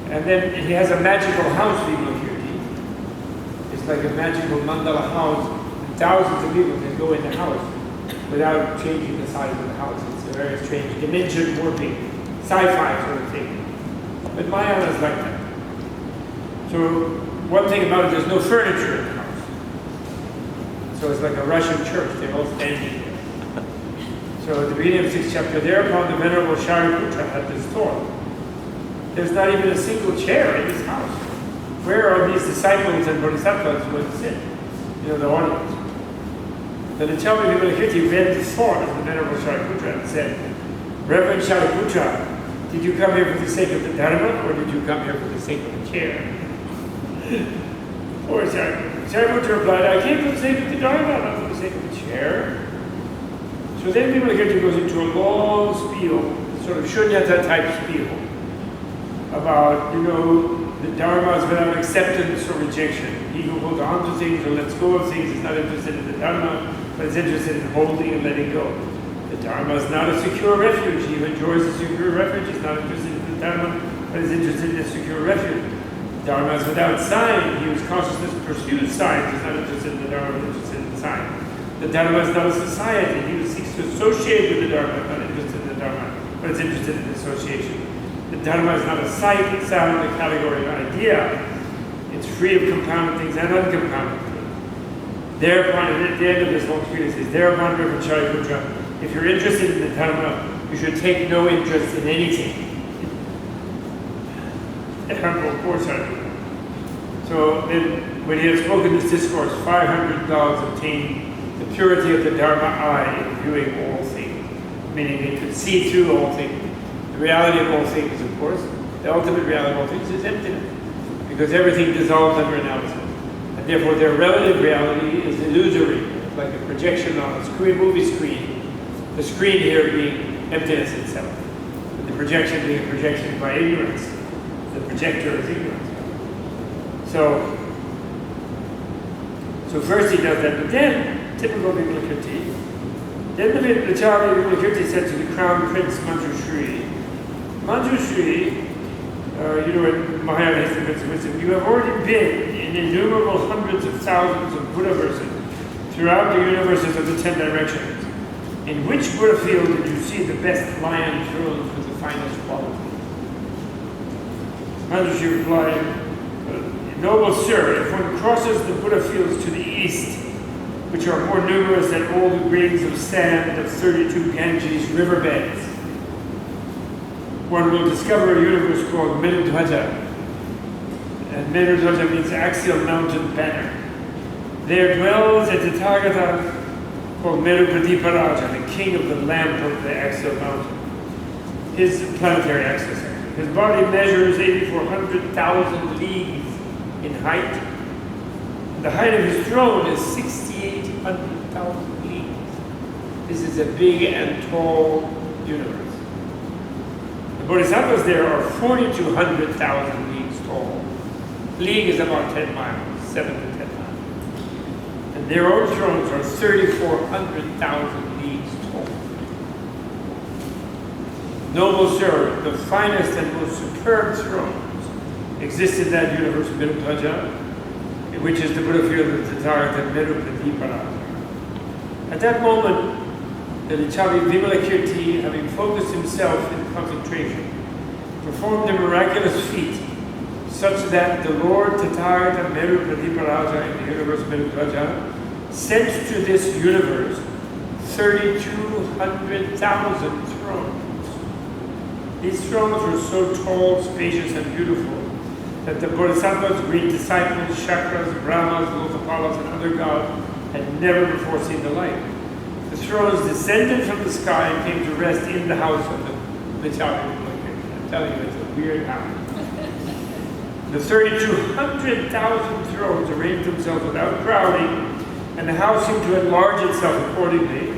And then he has a magical house, Vimalakirti. It's like a magical mandala house. Thousands of people can go in the house without changing the size of the house. It's a very strange dimension warping, sci-fi sort of thing. But Mahayana is like that. So one thing about it, there's no furniture in the house. So it's like a Russian church, they're all standing there. So at the beginning of the 6th chapter, thereupon the Venerable Shariputra had this thought. There's not even a single chair in this house. Where are these disciples and bodhisattvas who would sit? You know, the audience. Then the Chalmana Vimalakirti read the thought of the Venerable Shariputra and said, Reverend Shariputra, did you come here for the sake of the Dharma, or did you come here for the sake of the chair? Poor Shariputra. Shariputra replied, I came for the sake of the Dharma, not for the sake of the chair. So then Vimalakirti goes into a long spiel, sort of shunyata type spiel, about, you know, the Dharma is without acceptance or rejection. He who holds on to things or lets go of things is not interested in the Dharma, but is interested in holding and letting go. The Dharma is not a secure refuge. He who enjoys a secure refuge is not interested in the Dharma, but is interested in a secure refuge. The Dharma is without sign. He whose consciousness pursues signs is not interested in the Dharma, but interested in the sign. The Dharma is not a society. He who seeks to associate with the Dharma is not interested in the Dharma, but is interested in association. The Dharma is not a sight, sound, a category, an idea. It's free of compounded things and uncompounded things. Thereupon, at the end of this long speech, it says, thereupon, Reverend Shariputra, if you're interested in the Dharma, you should take no interest in anything. Of course, so then, when he had spoken this discourse, 500 dogs obtained the purity of the Dharma eye in viewing all things, meaning they could see through all things. The reality of all things, of course, the ultimate reality of all things is emptiness, because everything dissolves under analysis. And therefore, their relative reality is illusory, it's like a projection on a screen, movie screen. The screen here being emptiness itself, and the projection being a projection by ignorance. The projector is ignorance. So first he does that, but then, typical Vimalakirti, then the Acharya Vimalakirti said to the Crown Prince Manjushri, in Mahayana history, Prince of Wisdom, you have already been in innumerable hundreds of thousands of Buddha verses throughout the universes of the 10 directions. In which Buddha field did you see the best lion thrones with the finest quality? Manjushri replied, noble sir, if one crosses the Buddha fields to the east, which are more numerous than all the grains of sand of 32 Ganges riverbeds, one will discover a universe called Buddhdasa. And Buddhdasa means axial mountain banner. There dwells a Tathagata called Pradiparaja, the king of the lamp of the axial mountain. His planetary axis. His body measures 8,400,000 leagues in height. The height of his throne is 6,800,000 leagues. This is a big and tall universe. The Bodhisattvas there are 4,200,000 leagues tall. League is about 10 miles, 7 to 10 miles. And their own thrones are 3,400,000 leagues tall. Noble sir, the finest and most superb thrones exist in that universe, Buddhdasa, which is the Buddha field of Tathagata Pradiparaja. At that moment, the Acharya Vimalakirti, having focused himself in concentration, performed a miraculous feat, such that the Lord Tathagata Pradiparaja in the universe Buddhdasa sent to this universe 3,200,000 thrones. These thrones were so tall, spacious, and beautiful that the Bodhisattvas, great disciples, Shakras, Brahmas, Lokapalas, and other gods had never before seen the light. The thrones descended from the sky and came to rest in the house of the Acharya Vimalakirti. I'm telling you, it's a weird house. The 3,200,000 thrones arranged themselves without crowding, and the house seemed to enlarge itself accordingly.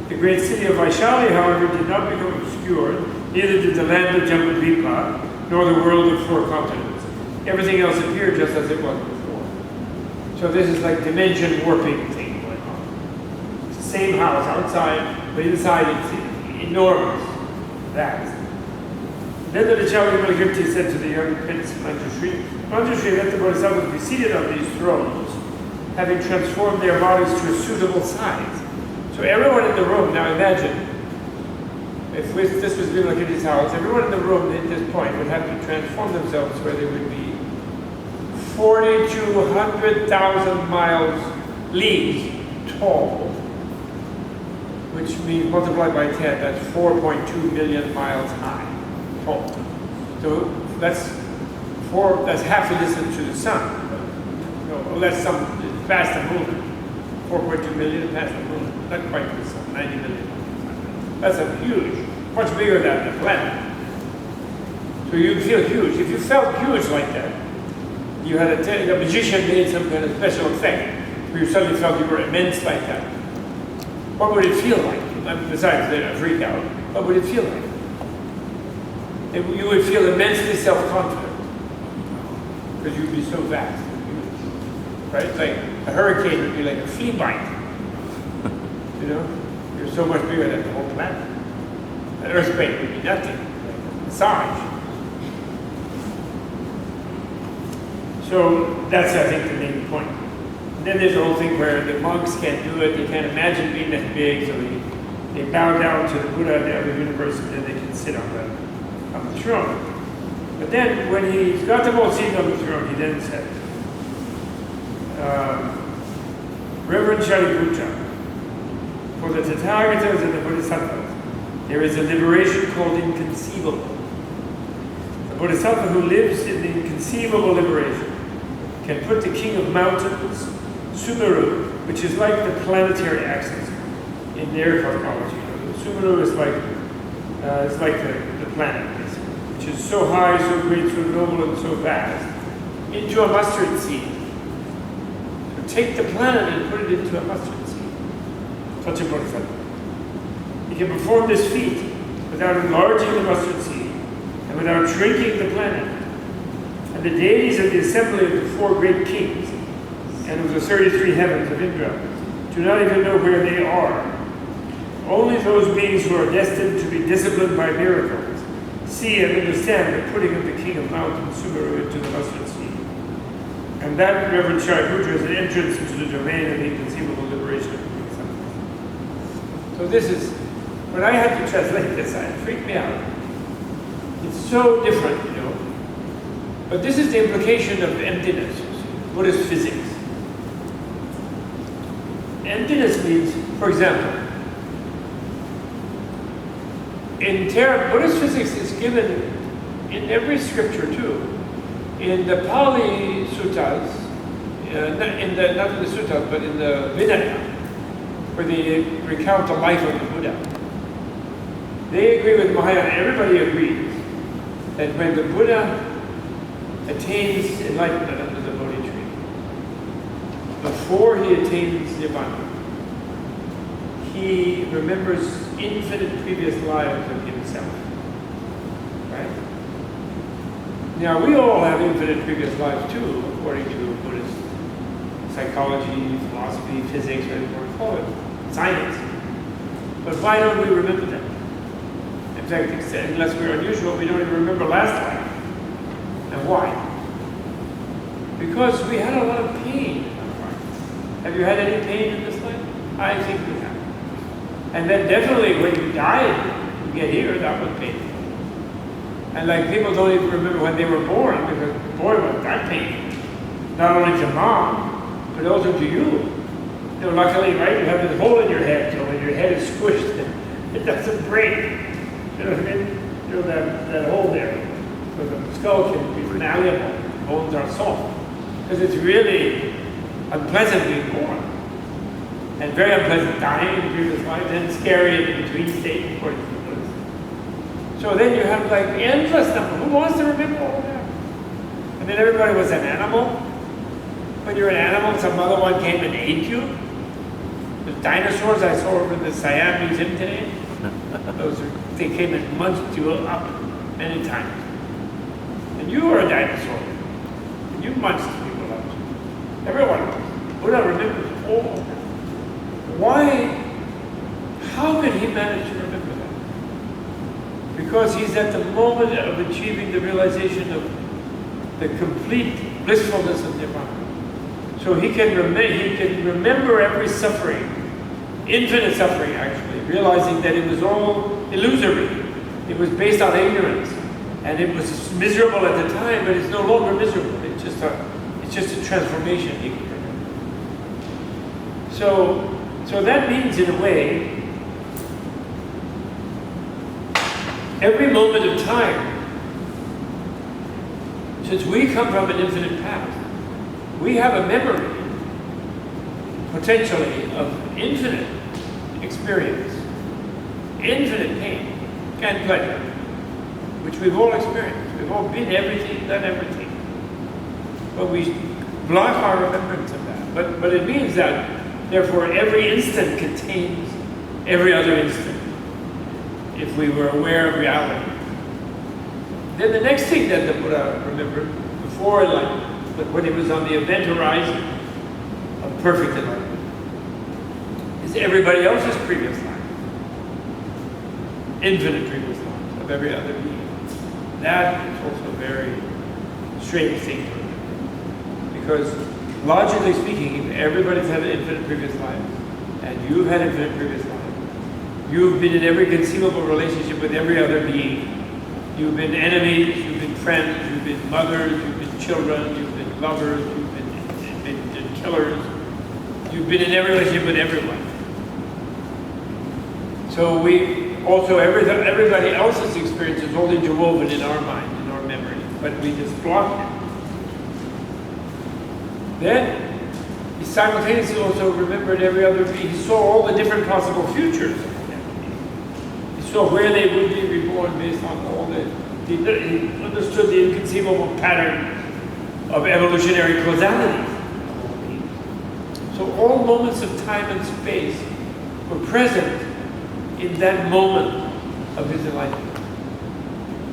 The great city of Vaishali, however, did not become obscured, neither did the land of Jambudvipa, nor the world of 4 continents. Everything else appeared just as it was before. So this is like dimension warping thing going on. It's the same house outside, but inside it's enormous, vast. Then the Acharya Vimalakirti said to the young prince Manjushri, let the Bodhisattvas be seated on these thrones, having transformed their bodies to a suitable size. So everyone in the room, now imagine, if this was Vimalakirti's house, everyone in the room at this point would have to transform themselves where they would be 4,200,000 miles, leagues tall, which means multiplied by 10, that's 4.2 million miles high, tall. So that's half the distance to the sun. No, that's past the moon. 4.2 million past the moon, not quite to the sun, 90 million. That's a huge, much bigger than the planet. So you'd feel huge. If you felt huge like that, you had a magician made some kind of special effect where you suddenly felt you were immense like that. What would it feel like? Besides a freak out, what would it feel like? You would feel immensely self-confident because you'd be so vast and huge. Right? Like a hurricane would be like a flea bite. You know? You're so much bigger than the whole planet. An earthquake would be nothing. Like a massage. So that's, I think, the main point. And then there's the whole thing where the monks can't do it, they can't imagine being that big, so they bow down to the Buddha in every universe, and then they can sit on the throne. But then, when he's got them all seated on the throne, he then said, Reverend Shariputra, for the Tathagatas and the Bodhisattvas, there is a liberation called inconceivable. The Bodhisattva who lives in the inconceivable liberation can put the king of mountains, Sumeru, which is like the planetary axis in their cosmology. Sumeru is like the planet, basically, which is so high, so great, so noble, and so vast, into a mustard seed. So take the planet and put it into a mustard seed. Such a bodhisattva. He can perform this feat without enlarging the mustard seed and without shrinking the planet. And the deities of the assembly of the 4 great kings and of the 33 heavens of Indra do not even know where they are. Only those beings who are destined to be disciplined by miracles see and understand the putting of the king of mountains, Sumeru, into the mustard seed. And that, Reverend Shariputra, is an entrance into the domain of inconceivable liberation of the Bodhisattva. So this is, when I had to translate this, it freaked me out. It's so different, you know. But this is the implication of emptiness, you see, Buddhist physics. Emptiness means, for example, in Buddhist physics is given in every scripture too. In the Pali Suttas, not in the Suttas, but in the Vinaya, where they recount the life of the Buddha. They agree with Mahayana, everybody agrees, that when the Buddha attains enlightenment under the Bodhi tree, before he attains Nirvana, he remembers infinite previous lives of himself. Right? Now, we all have infinite previous lives too, according to Buddhist psychology, philosophy, physics, whatever you want to call it, science. But why don't we remember them? In fact, unless we're unusual, we don't even remember last life. And why? Because we had a lot of pain in our lives. Have you had any pain in this life? I think we have. And then definitely when you died, you get here, that was painful. And like people don't even remember when they were born, because boy, was that painful. Not only to mom, but also to you. You know, luckily, right, you have this hole in your head, so when your head is squished, it doesn't break. You know what I mean? You know, that hole there. So the skull can be malleable, bones are soft. Because it's really unpleasant being born. And very unpleasant dying in previous lives, and scary in between state, according to the Buddhists. So then you have like endless number. Who wants to remember all that? And then everybody was an animal. When you're an animal, some other one came and ate you. The dinosaurs I saw over in the Siam Museum today, they came and munched you up many times. And you were a dinosaur. And you munched people up. Everyone was. Buddha remembers all of that. Why? How did he manage to remember that? Because he's at the moment of achieving the realization of the complete blissfulness of Nirvana. So he can remember every suffering, infinite suffering actually, realizing that it was all illusory. It was based on ignorance. And it was miserable at the time, but it's no longer miserable. It's just a transformation he can remember. So that means, in a way, every moment of time, since we come from an infinite past, we have a memory, potentially, of infinite experience, infinite pain and pleasure, which we've all experienced. We've all been everything, done everything. But we block our remembrance of that. But it means that, therefore, every instant contains every other instant, if we were aware of reality. Then the next thing that the Buddha remembered, before enlightenment, but when he was on the event horizon of perfect enlightenment, is everybody else's previous life. Infinite previous lives of every other being. That is also a very strange thing to remember. Because logically speaking, everybody's had an infinite previous life, and you've had infinite previous life. You've been in every conceivable relationship with every other being. You've been enemies, you've been friends, you've been mothers, you've been children, you've been lovers, you've been killers. You've been in every relationship with everyone. So we also, everybody else's experience is all interwoven in our mind, in our memory, but we just block it. Then, he simultaneously also remembered every other being. He saw all the different possible futures. He saw where they would be reborn based on all he understood the inconceivable pattern of evolutionary causality. So all moments of time and space were present in that moment of his enlightenment.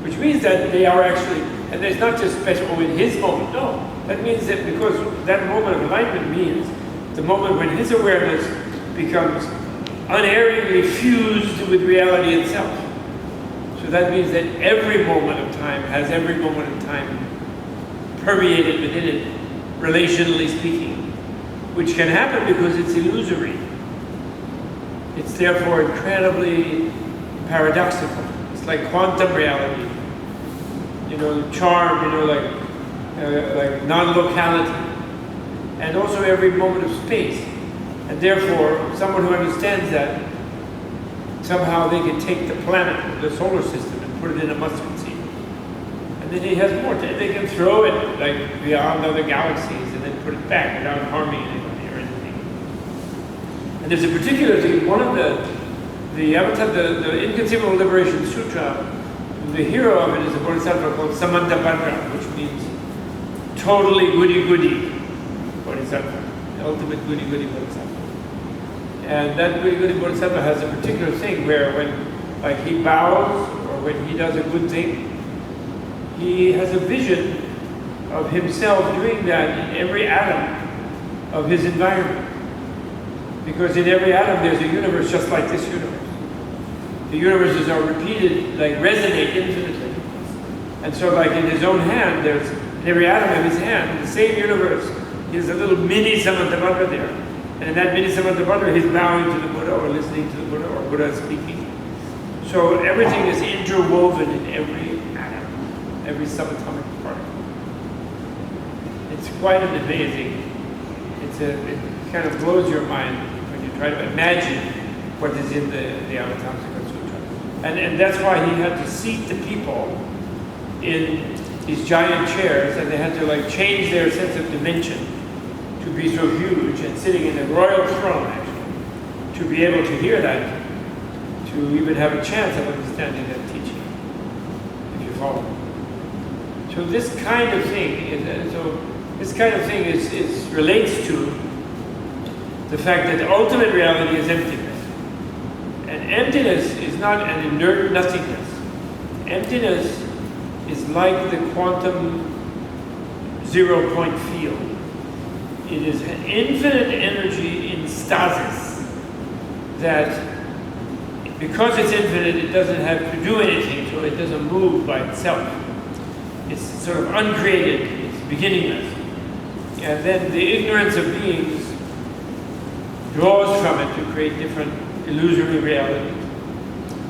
Which means that they are actually, and it's not just special in his moment, no. That means that because that moment of enlightenment means the moment when his awareness becomes unerringly fused with reality itself. So that means that every moment of time has every moment of time permeated within it, relationally speaking, which can happen because it's illusory. It's therefore incredibly paradoxical. It's like quantum reality, charm, like non-locality, and also every moment of space. And therefore, someone who understands that, somehow they can take the planet, the solar system, and put it in a mustard seed. And then he has more time. They can throw it like beyond other galaxies and then put it back without harming anybody or anything. And there's a particular thing, one of the Inconceivable Liberation Sutra, the hero of it is a bodhisattva called Samantabhadra, which means totally goody-goody bodhisattva, the ultimate goody-goody bodhisattva. And that goody-goody bodhisattva has a particular thing where when he bows or when he does a good thing, he has a vision of himself doing that in every atom of his environment. Because in every atom there's a universe just like this universe. The universes are repeated, resonate infinitely. And so in his own hand, there's in every atom of his hand, the same universe, there's a little mini Samantabhadra there. And in that mini Samantabhadra, he's bowing to the Buddha or listening to the Buddha or Buddha speaking. So everything is interwoven in every atom, every subatomic particle. It's quite an amazing, it kind of blows your mind when you try to imagine what is in the Avatamsaka Sutra. And that's why he had to seat the people in these giant chairs, and they had to change their sense of dimension to be so huge, and sitting in a royal throne actually, to be able to hear that, to even have a chance of understanding that teaching, if you follow. So this kind of thing is relates to the fact that ultimate reality is emptiness. And emptiness is not an inert nothingness. Emptiness is like the quantum zero-point field. It is an infinite energy in stasis that, because it's infinite, it doesn't have to do anything, so it doesn't move by itself. It's sort of uncreated, it's beginningless. And then the ignorance of beings draws from it to create different illusory realities.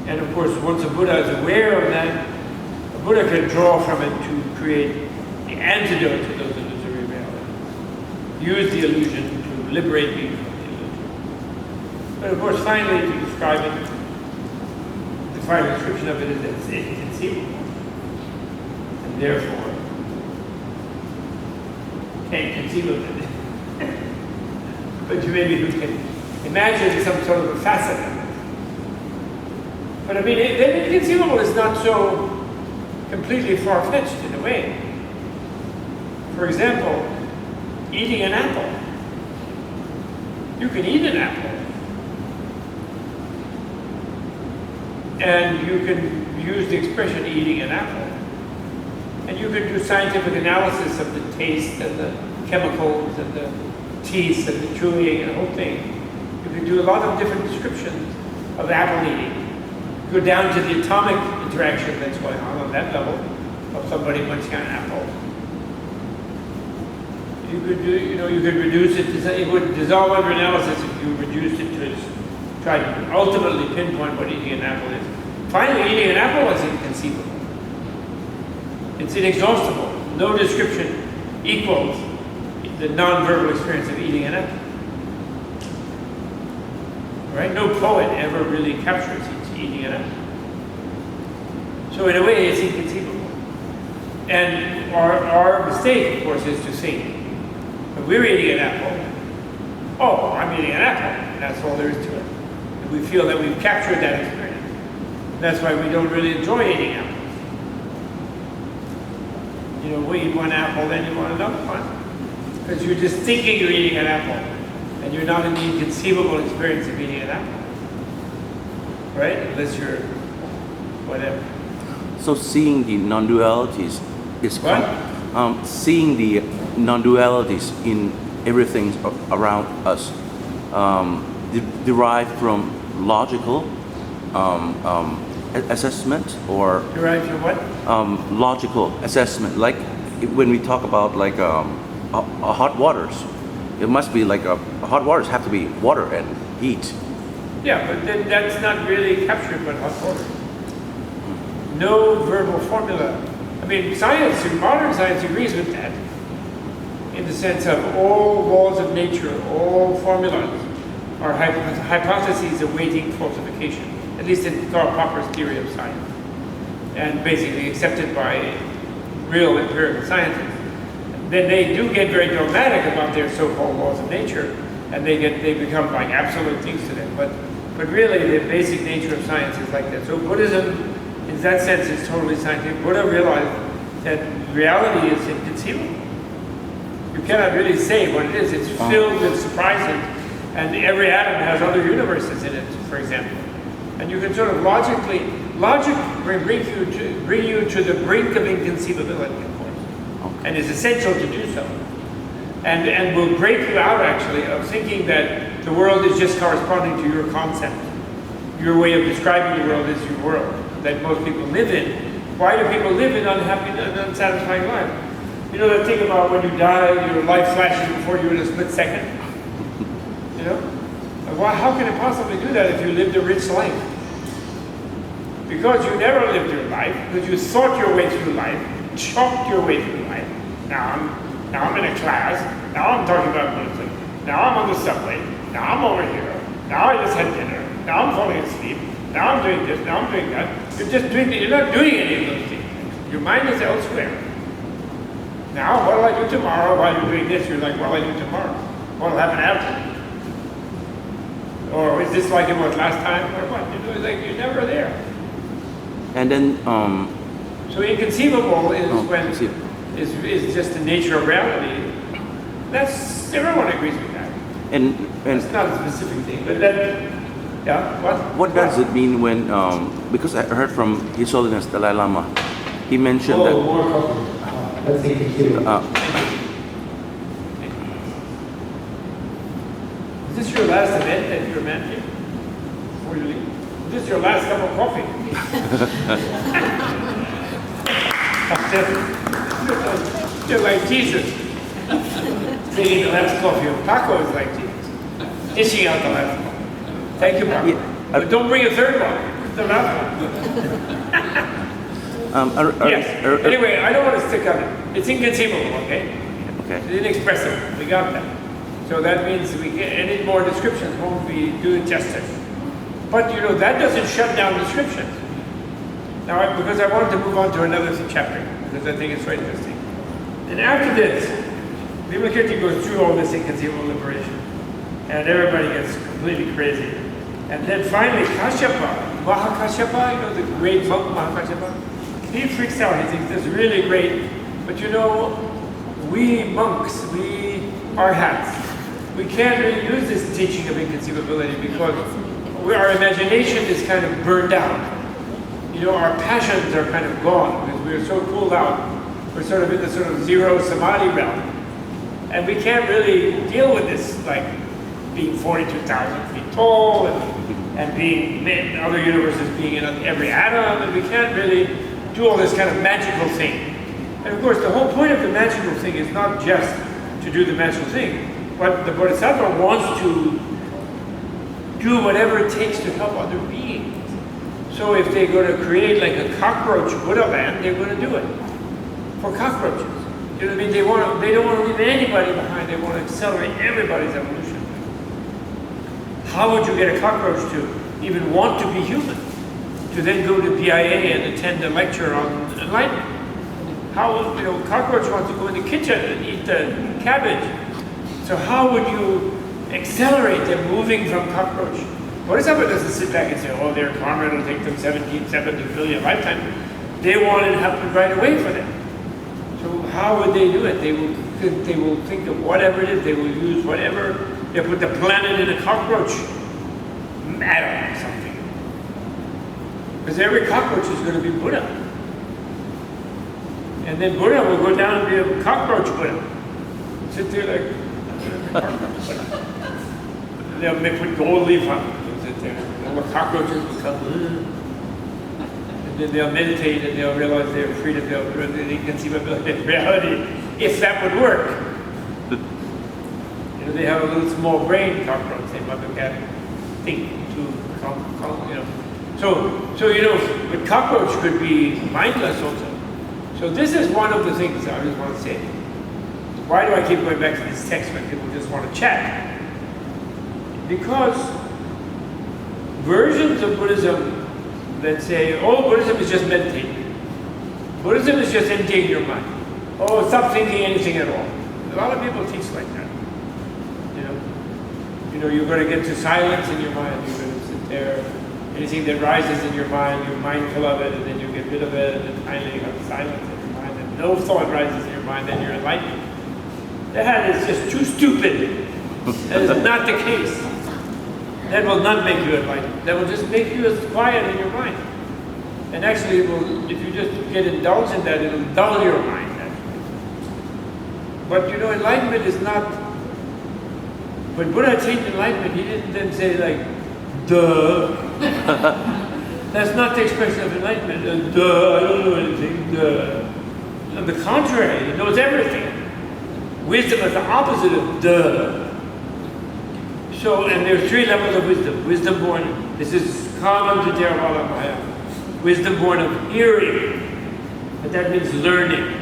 And of course, once a Buddha is aware of that, a Buddha can draw from it to create the antidote to those illusory realities. Use the illusion to liberate beings from the illusion. But of course, finally, to describe it, the final description of it is that it's inconceivable. And therefore, can't conceive of it. But you maybe can imagine some sort of a facet of it. But I mean, the inconceivable is not so completely far-fetched in a way. For example, eating an apple. You can eat an apple. And you can use the expression eating an apple. And you can do scientific analysis of the taste and the chemicals and the teeth and the chewing and the whole thing. You can do a lot of different descriptions of apple eating. Go down to the atomic interaction that's going on that level of somebody munching on an apple. You could do, you could reduce it to, it would dissolve under analysis if you reduced it to try to ultimately pinpoint what eating an apple is. Finally, eating an apple is inconceivable. It's inexhaustible. No description equals the non-verbal experience of eating an apple. right? No poet ever really captures eating an apple. So in a way, it's inconceivable. And our mistake, of course, is to think, when we're eating an apple, oh, I'm eating an apple. That's all there is to it. And we feel that we've captured that experience. That's why we don't really enjoy eating apples. You know, we eat one apple, then you want another one. Because you're just thinking you're eating an apple. And you're not in the inconceivable experience of eating an apple. Right? Unless you're whatever. So seeing the non-dualities is seeing the non-dualities in everything around us derived from logical assessment or derived from what? Logical assessment. Like when we talk about like hot waters, it must be like hot waters have to be water and heat. Yeah, but then that's not really captured by hot water. No verbal formula. I mean, science, modern science agrees with that. In the sense of all laws of nature, all formulas are hypotheses awaiting falsification, at least in Karl Popper's theory of science, and basically accepted by real empirical scientists. Then they do get very dogmatic about their so-called laws of nature, and they become like absolute things to them. But really, the basic nature of science is like that. So Buddhism, in that sense, is totally scientific. Buddha realized that reality is inconceivable. You cannot really say what it is. It's filled with surprises, and every atom has other universes in it, for example. And you can sort of logic will bring you to the brink of inconceivability, of course, and is essential to do so. And will break you out, actually, of thinking that the world is just corresponding to your concept. Your way of describing the world is your world that most people live in. Why do people live in unhappy and unsatisfying lives? You know that thing about when you die, your life flashes before you in a split second? You know? How can it possibly do that if you lived a rich life? Because you never lived your life, because you thought your way through life, chalked your way through life. Now I'm in a class, now I'm talking about music, now I'm on the subway, now I'm over here, now I just had dinner, now I'm falling asleep, now I'm doing this, now I'm doing that. You're just doing you're not doing any of those things. Your mind is elsewhere. Now, what will I do tomorrow while you're doing this? You're like, what will I do tomorrow? What will happen after? Or is this like it was last time? Or what? You know, it's like you're never there. And then so inconceivable is is just the nature of reality. That's everyone agrees with that. And it's not a specific thing, but then yeah, what? What does it mean when because I heard from His Holiness Dalai Lama, he mentioned that Let's take it here. Is this your last event that you're managing before you leave? Is this your last cup of coffee? You're like Jesus. Taking the last coffee. Paco is like Jesus. Dishing out the last coffee. Thank you, Paco. But don't bring a third one. The last one. Yes. Anyway, I don't want to stick on it. It's inconceivable, okay? Okay. It's inexpressible. We got that. So that means any more descriptions won't be doing justice. But you know, that doesn't shut down descriptions. Now, because I wanted to move on to another chapter, because I think it's very interesting. And after this, Vimalakirti goes through all this inconceivable liberation. And everybody gets completely crazy. And then finally, Kashyapa, Mahakashyapa, you know, the great monk Mahakashyapa, he freaks out. He thinks this is really great. But you know, we monks, we arhats, we can't really use this teaching of inconceivability because our imagination is kind of burned out. You know, our passions are kind of gone because we're so cooled out. We're sort of in the sort of zero samadhi realm. And we can't really deal with this, like being 42,000 feet tall and being in other universes being in every atom, and we can't really do all this kind of magical thing. And of course, the whole point of the magical thing is not just to do the magical thing, but the Bodhisattva wants to do whatever it takes to help other beings. So if they're going to create like a cockroach Buddha land, they're going to do it for cockroaches. You know what I mean? They don't want to leave anybody behind. They want to accelerate everybody's evolution. how would you get a cockroach to even want to be human? To then go to BIA and attend a lecture on enlightenment? How, cockroach wants to go in the kitchen and eat the cabbage. So how would you accelerate them moving from cockroach? Bodhisattva doesn't sit back and say, oh, their karma will take them 70 billion lifetimes. They want it to happen right away for them. So how would they do it? They will think of whatever it is. They will use whatever. They put the planet in a cockroach atom or something. Because every cockroach is going to be Buddha. And then Buddha will go down and be a cockroach Buddha. Sit there like cockroach Buddha. They'll put gold leaf on it. They'll sit there. And the cockroaches will come. And then they'll meditate and they'll realize they're free to build the inconceivability of reality. If that would work. They have a little small brain, cockroach. They might be able to think to but cockroach could be mindless also. So this is one of the things I just want to say. Why do I keep going back to this text when people just want to chat? Because versions of Buddhism that say, oh, Buddhism is just meditating. Buddhism is just emptying your mind. Oh, stop thinking anything at all. A lot of people teach like that. You're going to get to silence in your mind. You're going to sit there. Anything that rises in your mind, you're mindful of it, and then you get rid of it, and then finally you have silence in your mind, and no thought rises in your mind, then you're enlightened. That is just too stupid. That is not the case. That will not make you enlightened. That will just make you as quiet in your mind. And actually, it will, if you just get indulged in that, it will dull your mind, actually. But enlightenment is not. When Buddha attained enlightenment, he didn't then say like, duh. That's not the expression of enlightenment. Duh, I don't know anything, duh. On the contrary, he knows everything. Wisdom is the opposite of duh. So, and there are 3 levels of wisdom. Wisdom born, this is common to Theravada Maya. Wisdom born of hearing, but that means learning.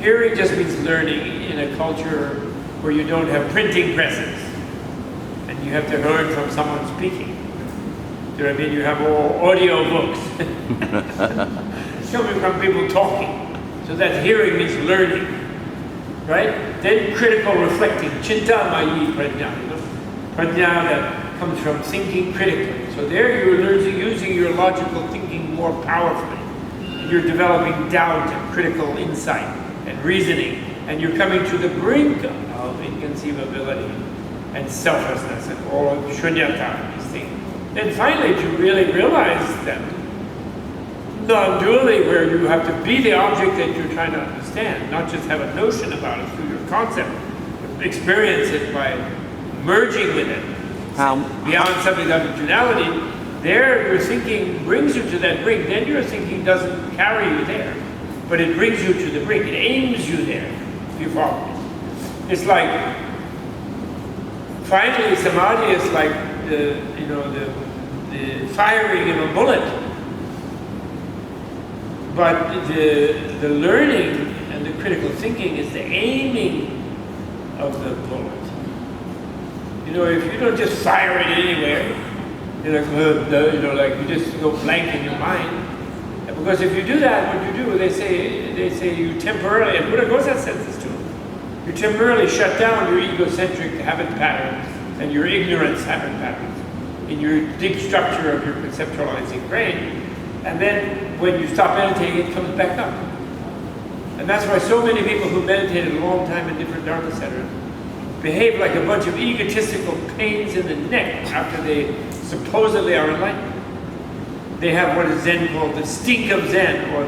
Hearing just means learning in a culture where you don't have printing presses. You have to learn from someone speaking. Do you know what I mean? You have all audio books. Coming from people talking. So that hearing means learning. Right? Then critical reflecting. Chinta mayi prajna. Prajna that comes from thinking critically. So there you're using your logical thinking more powerfully. You're developing doubt and critical insight and reasoning. And you're coming to the brink of inconceivability and selflessness and all of shunyata, these things. Then finally to really realize them non-dually, where you have to be the object that you're trying to understand, not just have a notion about it through your concept, but experience it by merging with it. Beyond subject objectionality, there your thinking brings you to that brink. Then your thinking doesn't carry you there, but it brings you to the brink. It aims you there, if you follow me. It's like, finally, samadhi is like the firing of a bullet. But the learning and the critical thinking is the aiming of the bullet. If you don't just fire it anywhere, you're like, you just go blank in your mind. Because if you do that, what you do, they say you temporarily, and Buddha says this too. You temporarily shut down your egocentric habit patterns and your ignorance habit patterns in your deep structure of your conceptualizing brain. And then when you stop meditating, it comes back up. And that's why so many people who meditated a long time in different Dharma centers behave like a bunch of egotistical pains in the neck after they supposedly are enlightened. They have what is Zen called the stink of Zen, or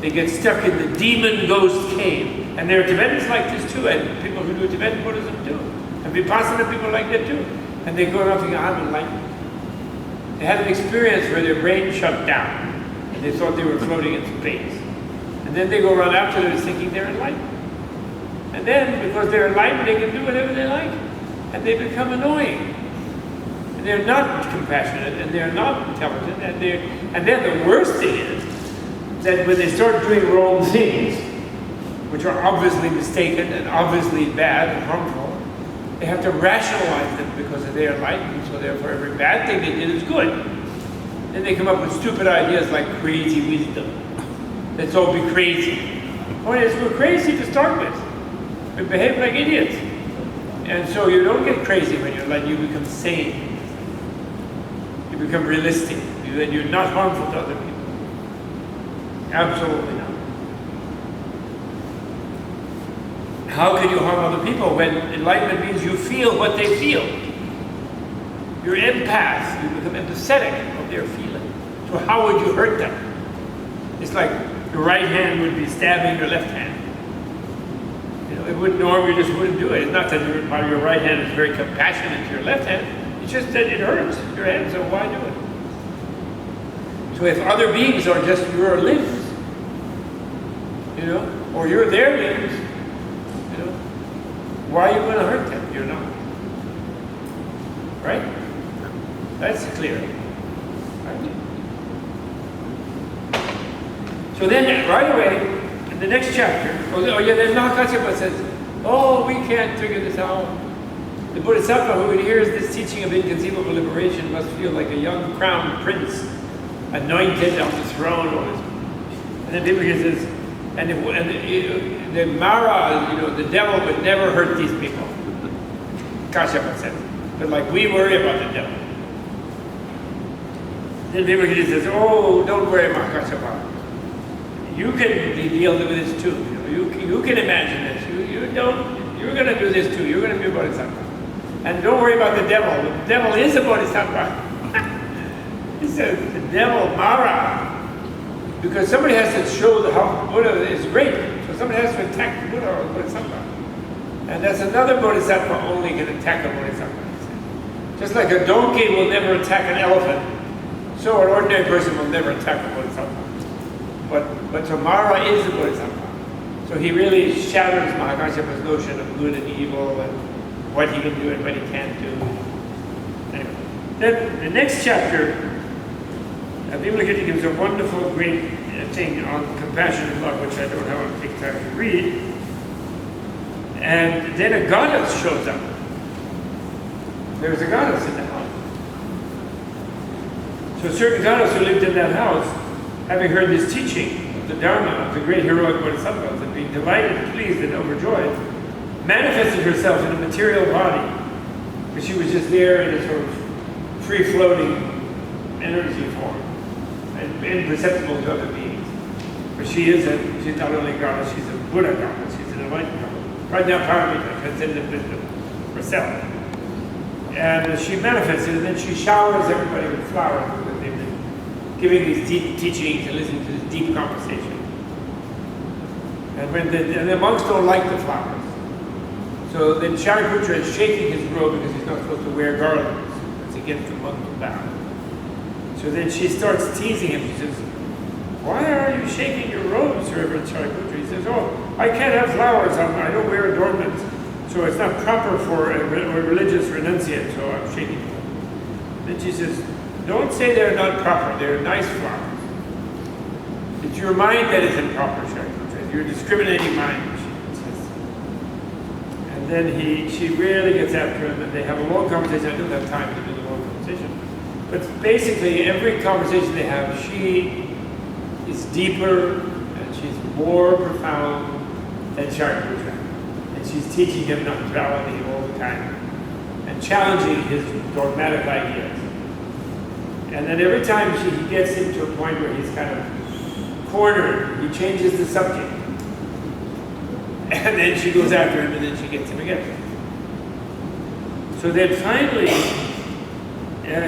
they get stuck in the demon ghost cave. And there are Tibetans like this too, and people who do Tibetan Buddhism too. And Vipassana people like that too. And they go around thinking, I'm enlightened. They had an experience where their brain shut down, and they thought they were floating in space. And then they go around afterwards thinking they're enlightened. And then, because they're enlightened, they can do whatever they like. And they become annoying. And they're not compassionate, and they're not intelligent, and then the worst thing is that when they start doing wrong things, which are obviously mistaken and obviously bad and harmful, They have to rationalize them because they are enlightened, so therefore every bad thing they did is good. Then they come up with stupid ideas like crazy wisdom. Let's all be crazy. Point is, we're crazy to start with. We behave like idiots. And so you don't get crazy when you're enlightened, you become sane. You become realistic. Then you're not harmful to other people. Absolutely not. How can you harm other people when enlightenment means you feel what they feel? You're empath. You become empathetic of their feeling. So how would you hurt them? It's like your right hand would be stabbing your left hand. You know, it wouldn't normally just wouldn't do it. It's not that your right hand is very compassionate to your left hand. It's just that it hurts your hand, so why do it? So if other beings are just your limbs, you know, or you're their limbs, you know, why are you going to hurt them? You're not. Right? That's clear. Right? So then, right away, in the next chapter, then Mahakasyapa says, oh, we can't figure this out. The Bodhisattva who hears this teaching of inconceivable liberation must feel like a young crowned prince, anointed on the throne. And then Vimalakirti says, and the Mara, you know, the devil would never hurt these people. Kasyapa says, but like we worry about the devil. Then Vimalakirti says, oh, don't worry about Kasyapa. You can deal with this too. You can imagine this. You're going to do this too. You're going to be a bodhisattva. And don't worry about the devil. The devil is a bodhisattva. He says, the devil, Mara. Because somebody has to show how Buddha is great. So somebody has to attack the Buddha or the bodhisattva. And that's another bodhisattva only can attack a bodhisattva. Just like a donkey will never attack an elephant, so an ordinary person will never attack a bodhisattva. But so Mara is a bodhisattva. So he really shatters Mahakasyapa's notion of good and evil and what he can do and what he can't do. Anyway, then the next chapter, Vimalakirti gives a wonderful, great thing on compassion and love, which I don't have a big time to read. And then a goddess shows up. There's a goddess in the house. So a certain goddess who lived in that house, having heard this teaching of the Dharma of the great heroic bodhisattvas and being delighted, pleased, and overjoyed, manifested herself in a material body. But she was just there in a sort of free-floating energy form and imperceptible to other beings. But she's not only a goddess, she's a Buddha goddess, she's an enlightened goddess. Right now, Paramita, transcendent wisdom herself. And she manifested, and then she showers everybody with flowers because they've been giving these deep teachings and listening to this deep conversation. And the monks don't like the flowers. So then Shariputra is shaking his robe because he's not supposed to wear garlands. It's against the monk vow. So then she starts teasing him. She says, why are you shaking your robes, Reverend Shariputra? He says, oh, I can't have flowers on. I don't wear adornments. So it's not proper for a religious renunciate, so I'm shaking them. Then she says, don't say they're not proper. They're nice flowers. It's your mind that is improper, Shariputra. Your discriminating mind. And then she really gets after him, and they have a long conversation. I don't have time to do the long conversation. But basically, every conversation they have, she is deeper, and she's more profound than Shariputra. And she's teaching him non-duality all the time, and challenging his dogmatic ideas. And then every time he gets him to a point where he's kind of cornered, he changes the subject. And then she goes after him, and then she gets him again. So then finally,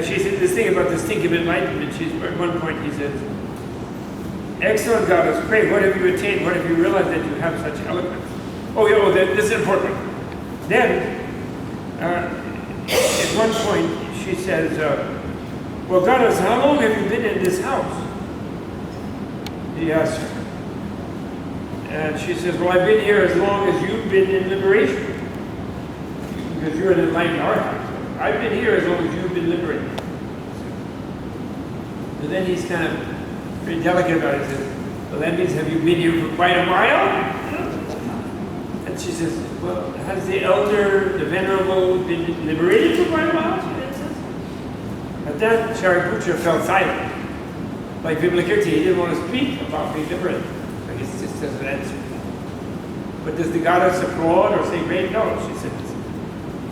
she said this thing about distinctive enlightenment. At one point he says, excellent goddess, pray, what have you attained? What have you realized that you have such eloquence? This is important. Then, at one point, she says, well, goddess, how long have you been in this house? He asks her. And she says, well, I've been here as long as you've been in liberation. Because you're an enlightened arhat. I've been here as long as you've been liberated. And then he's kind of very delicate about it. He says, well, that means have you been here for quite a while? And And she says, well, has the elder, the venerable, been liberated for quite a while? She answers. At that, Shariputra fell silent. Like Vimalakirti, he didn't want to speak about being liberated. So he just doesn't answer. But does the goddess applaud or say, great? No, she says,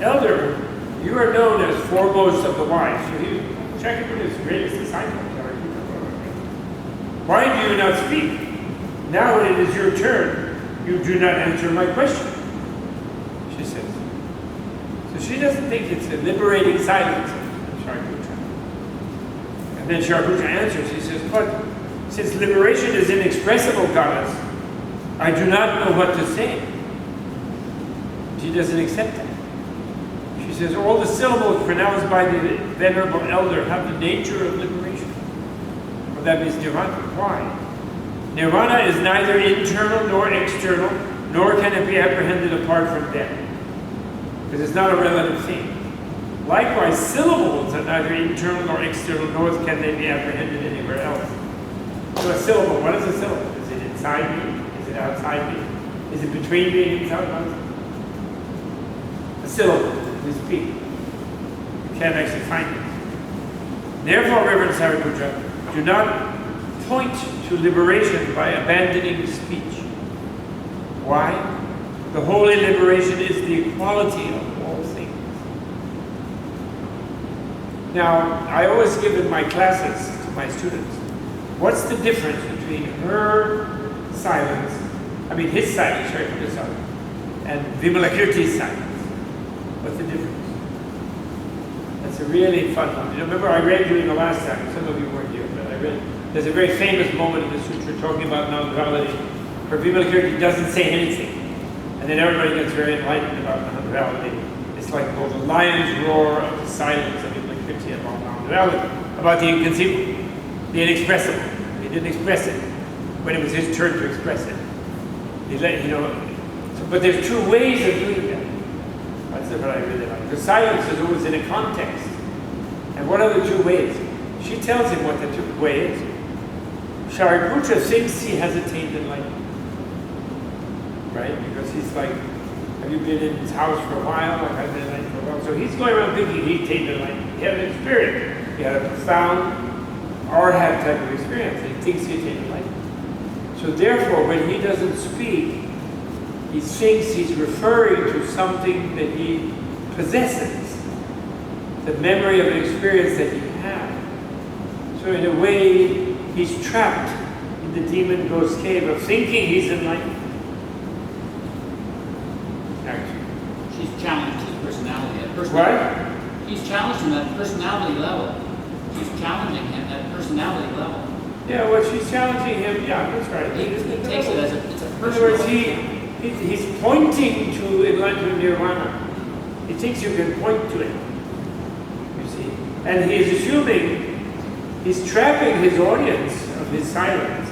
elder, you are known as foremost of the wise. So he, Shariputra's greatest disciple. Why do you not speak? Now when it is your turn, you do not answer my question, she says. So she doesn't think it's a liberating silence of Shariputra. And then Shariputra answers, he says, but since liberation is inexpressible, goddess, I do not know what to say. She doesn't accept it. She says, all the syllables pronounced by the venerable elder have the nature of liberation. Well, that means nirvana. Why? Nirvana is neither internal nor external, nor can it be apprehended apart from death. Because it's not a relative thing. Likewise, syllables are neither internal nor external, nor can they be apprehended anywhere else. So a syllable, what is a syllable? Is it inside me? Is it outside me? Is it between me and inside me? A syllable, we speak. You can't actually find it. Therefore, Reverend Sariputta, do not point to liberation by abandoning speech. Why? The holy liberation is the equality of all things. Now, I always give in my classes to my students, what's the difference between her silence, his silence, Shariputra's and Vimalakirti's silence? What's the difference? That's a really fun one. You know, remember I read you in the last time, some of you weren't here, but I read. There's a very famous moment in the Sutra talking about non-duality where Vimalakirti doesn't say anything. And then everybody gets very enlightened about non-duality. It's like called the lion's roar of the silence of Vimalakirti about non-duality, about the inconceivable, the inexpressible. He didn't express it when it was his turn to express it. He let, but there's two ways of doing that. That's what I really like. Because silence is always in a context. And what are the two ways? She tells him what the two ways is. Shariputra thinks he has attained enlightenment. Right? Because he's like, have you been in his house for a while? I've been enlightened for a while. So he's going around thinking he attained enlightenment. He had an experience. He had a profound arhat type of experience. And he thinks he attained enlightenment. So therefore, when he doesn't speak, he thinks he's referring to something that he possesses. The memory of an experience that he had. So in a way, he's trapped in the demon ghost cave of thinking he's enlightened. Actually. She's challenged his personality. What? He's challenged him at personality level. She's challenging him at personality level. Yeah, well, she's challenging him. Yeah, that's right. He takes it as it's a In personal. other words, he's pointing to enlightenment nirvana. He thinks you can point to it. You see, and he is assuming. He's trapping his audience of his silence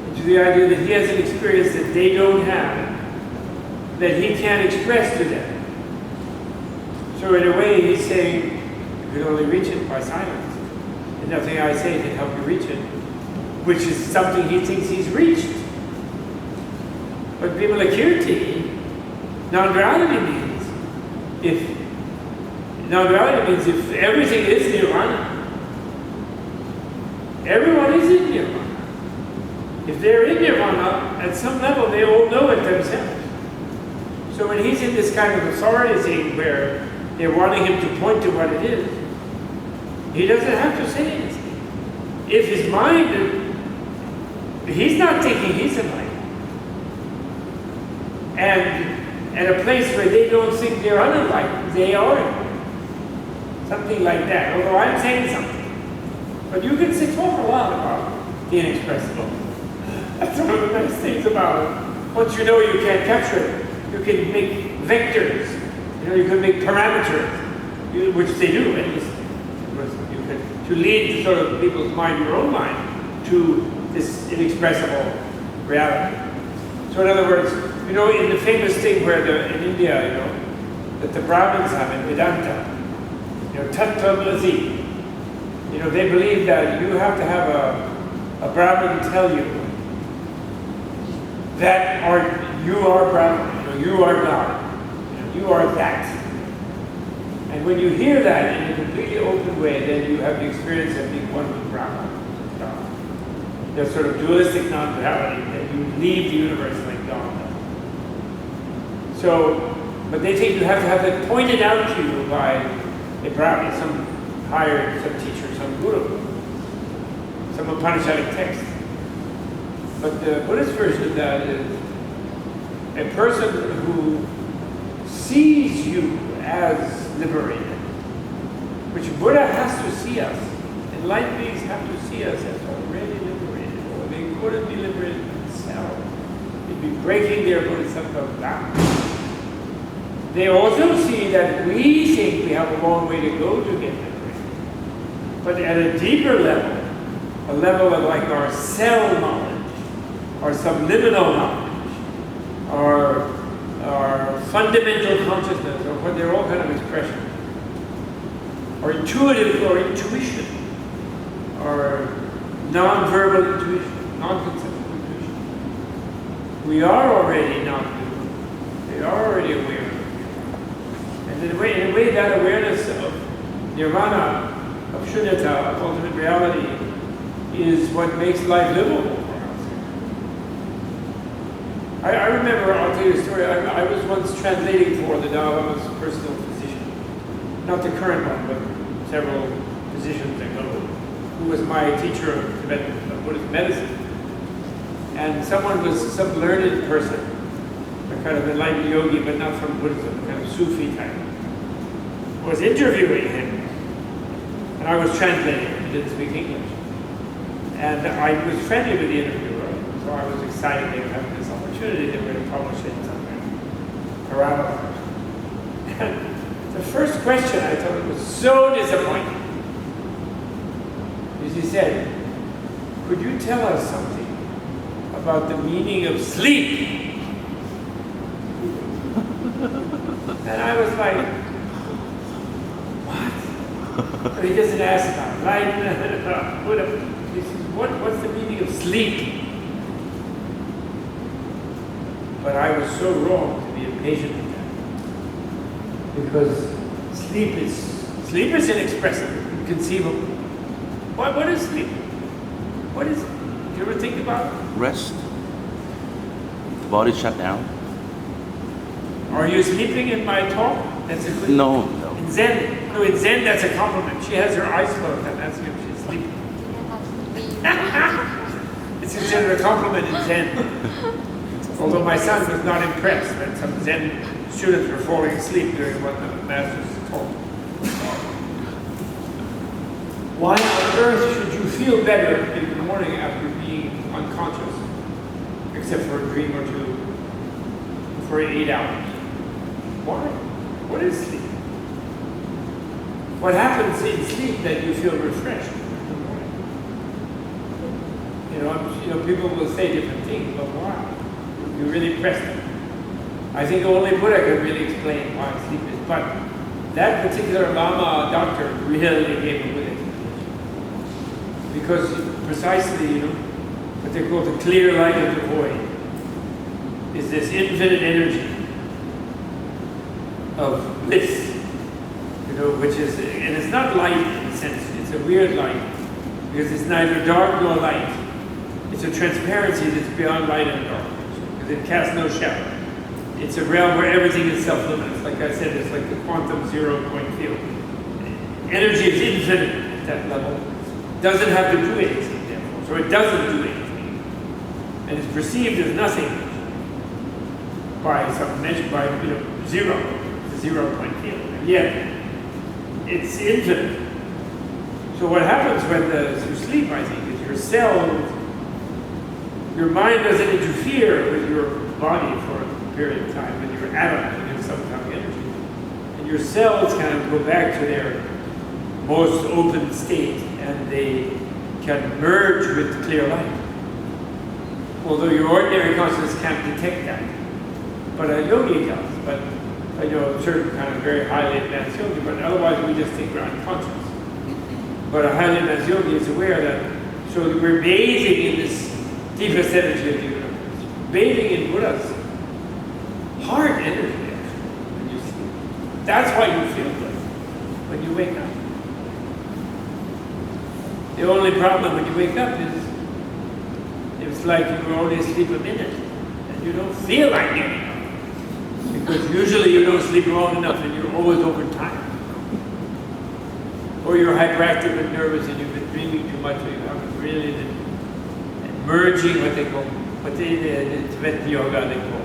into the idea that he has an experience that they don't have, that he can't express to them. So in a way, he's saying, you can only reach it by silence. And nothing I say can help you reach it, which is something he thinks he's reached. But Vimalakirti, non-duality means if everything is nirvana, everyone is in nirvana. If they're in nirvana, at some level they all know it themselves. So when he's in this kind of authority thing where they're wanting him to point to what it is, he doesn't have to say anything. If his mind, he's not thinking he's enlightened. And at a place where they don't think they're unenlightened, they are enlightened. Something like that, although I'm saying something. But you can talk a lot about the inexpressible. That's one of the nice things about it. Once you know you can't capture it, you can make vectors. You can make parameters, which they do. And you can to lead sort of people's mind, your own mind, to this inexpressible reality. So in other words, in the famous thing where in India, that the Brahmins have in Vedanta, Tattvam Asi. They believe that you have to have a Brahmin tell you that you are Brahmin. you are God. You are that. And when you hear that in a completely open way, then you have the experience of being one with Brahma. There's sort of dualistic non-duality, that you leave the universe like God. So, but they think you have to have that pointed out to you by a Brahma, some higher, some teacher, some guru, some Upanishadic text. But the Buddhist version of that is a person who sees you as liberated, which Buddha has to see us. Enlightened beings have to see us as already liberated, or they couldn't be liberated themselves. They'd be breaking their Bodhisattva bounds. They also see that we think we have a long way to go to get liberated. But at a deeper level, a level of like our cell knowledge, our subliminal knowledge, our fundamental consciousness, or what they're all kind of expressions, or intuitive, or intuition, or non-verbal intuition, non-conceptual intuition. We are already non-dual. We are already aware. And in a way, that awareness of nirvana, of shunyata, of ultimate reality, is what makes life livable. I remember, I'll tell you a story, I was once translating for the Dalai Lama's personal physician. Not the current one, but several physicians ago, who was my teacher of Buddhist medicine. And someone was some learned person, a kind of enlightened yogi, but not from Buddhism, kind of Sufi type, was interviewing him. And I was translating him, he didn't speak English. And I was friendly with the interviewer, so I was excited they were having this opportunity. They were going to publish it somewhere. And the first question I told him was so disappointing. Because he said, could you tell us something about the meaning of sleep? And I was like, what? But he doesn't ask about enlightenment, about Buddha. He says, what's the meaning of sleep? But I was so wrong to be impatient with that. Because sleep is inexpressive, inconceivable. What is sleep? What is it? Do you ever think about it? Rest. The body shut down. Are you sleeping in my talk? That's a good. No. In Zen, that's a compliment. She has her eyes closed, and that's if she's sleeping. It's considered a compliment in Zen. Although my son was not impressed that some Zen students were falling asleep during what the masters taught. Why on earth should you feel better in the morning after being unconscious, except for a dream or two, for 8 hours? Why? What is sleep? What happens in sleep that you feel refreshed in the morning? People will say different things, but why? You really press them. I think only Buddha can really explain why sleep is. But that particular Lama doctor really gave a good explanation. Because precisely, what they call the clear light of the void is this infinite energy of bliss, which is, and it's not light in a sense, it's a weird light, because it's neither dark nor light. It's a transparency that's beyond light and dark. It casts no shadow. It's a realm where everything is self-limitless. Like I said, it's like the quantum zero-point field. Energy is infinite at that level. Doesn't have to do anything, therefore. So it doesn't do anything. And it's perceived as nothing by some measure, by zero. It's a zero-point field. And yet, it's infinite. So what happens when you sleep, I think, is your cells, your mind doesn't interfere with your body for a period of time, with your atoms, with your subatomic energy. And your cells kind of go back to their most open state, and they can merge with clear light. Although your ordinary consciousness can't detect that. But a yogi does. But certain kind of very highly advanced yogi, but otherwise we just think we're unconscious. But a highly advanced yogi is aware that, so we're bathing in this deepest energy of the universe, bathing in Buddha's heart energy actually when you sleep. That's why you feel good when you wake up. The only problem when you wake up is it's like you were only asleep a minute and you don't feel like getting up. Because usually you don't sleep long enough and you're always overtired. Or you're hyperactive and nervous and you've been dreaming too much or you haven't really been merging what they in Tibetan yoga they call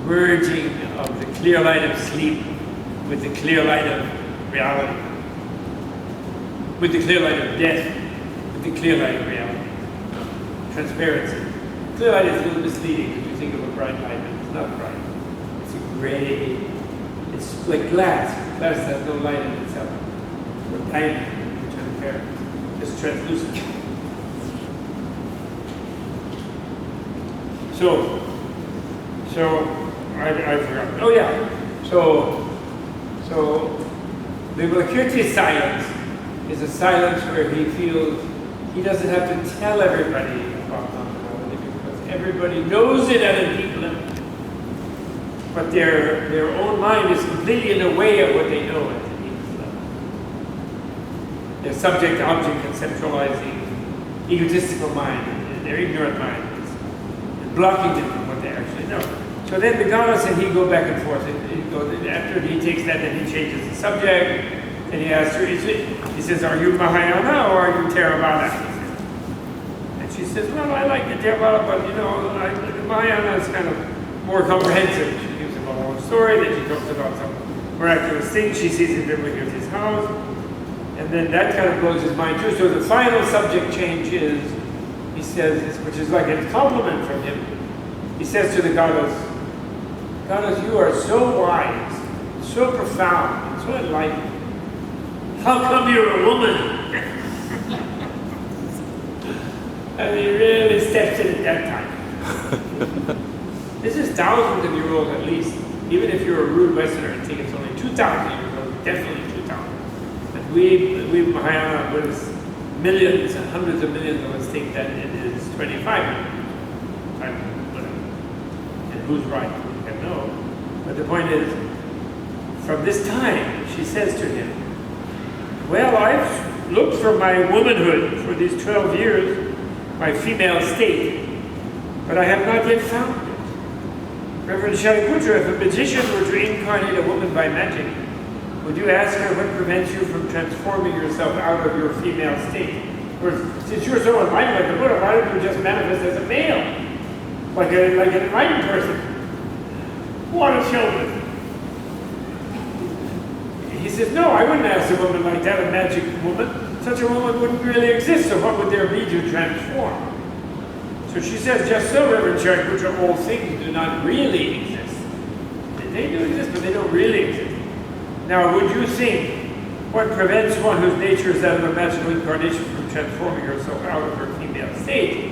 merging of the clear light of sleep with the clear light of reality. With the clear light of death, with the clear light of reality. Transparency. Clear light is a little misleading because you think of a bright light, but it's not bright. It's a gray, it's like glass. Glass has no light in itself. Or diamond, transparent. It's translucent. So I forgot. Oh yeah. So Vimalakirti's silence is a silence where he feels he doesn't have to tell everybody about non-duality because everybody knows it at a deep level. But their own mind is completely in the way of what they know at the deepest level. Their subject-object conceptualizing, egotistical mind, their ignorant mind is blocking them from what they actually know. So then the goddess and he go back and forth. After he takes that, then he changes the subject, and he asks her, he says, are you Mahayana or are you Theravada? And she says, well, I like the Theravada, but the Mahayana is kind of more comprehensive. She gives him a whole story, then she talks about some miraculous things she sees in Vimalakirti's house, and then that kind of blows his mind too. So the final subject change is, he says, which is like a compliment from him, he says to the goddess, Goddess, you are so wise, so profound, so enlightened. How come you're a woman? And he really steps in at that time. This is thousands of years old at least. Even if you're a rude Westerner, I think it's only 2,000 years old, definitely 2,000. But we Mahayana Buddhists, millions and hundreds of millions of us think that it is 2,500. And who's right? No. But the point is, from this time, she says to him, well, I've looked for my womanhood for these 12 years, my female state, but I have not yet found it. Reverend Shariputra, if a magician were to incarnate a woman by magic, would you ask her what prevents you from transforming yourself out of your female state? Or since you're so enlightened like the Buddha, why don't you just manifest as a male? Like an enlightened person? What a children. He says, no, I wouldn't ask a woman like that, a magic woman. Such a woman wouldn't really exist, so what would there be to transform? So she says, just so, Reverend Shariputra, all things do not really exist. They do exist, but they don't really exist. Now, would you think what prevents one whose nature is that of a magical incarnation from transforming herself out of her female state?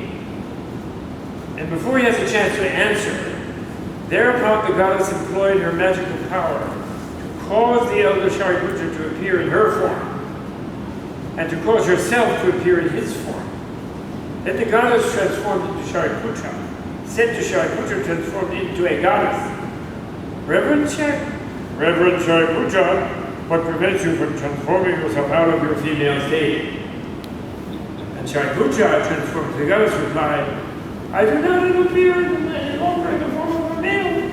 And before he has a chance to answer, thereupon the goddess employed her magical power to cause the elder Shariputra to appear in her form, and to cause herself to appear in his form. Then the goddess transformed into Shariputra, said to Shariputra, transformed into a goddess. Reverend Shariputra, what prevents you from transforming yourself out of your female state? And Shariputra, transformed to the goddess, replied, I do not appear any longer in the form of a male.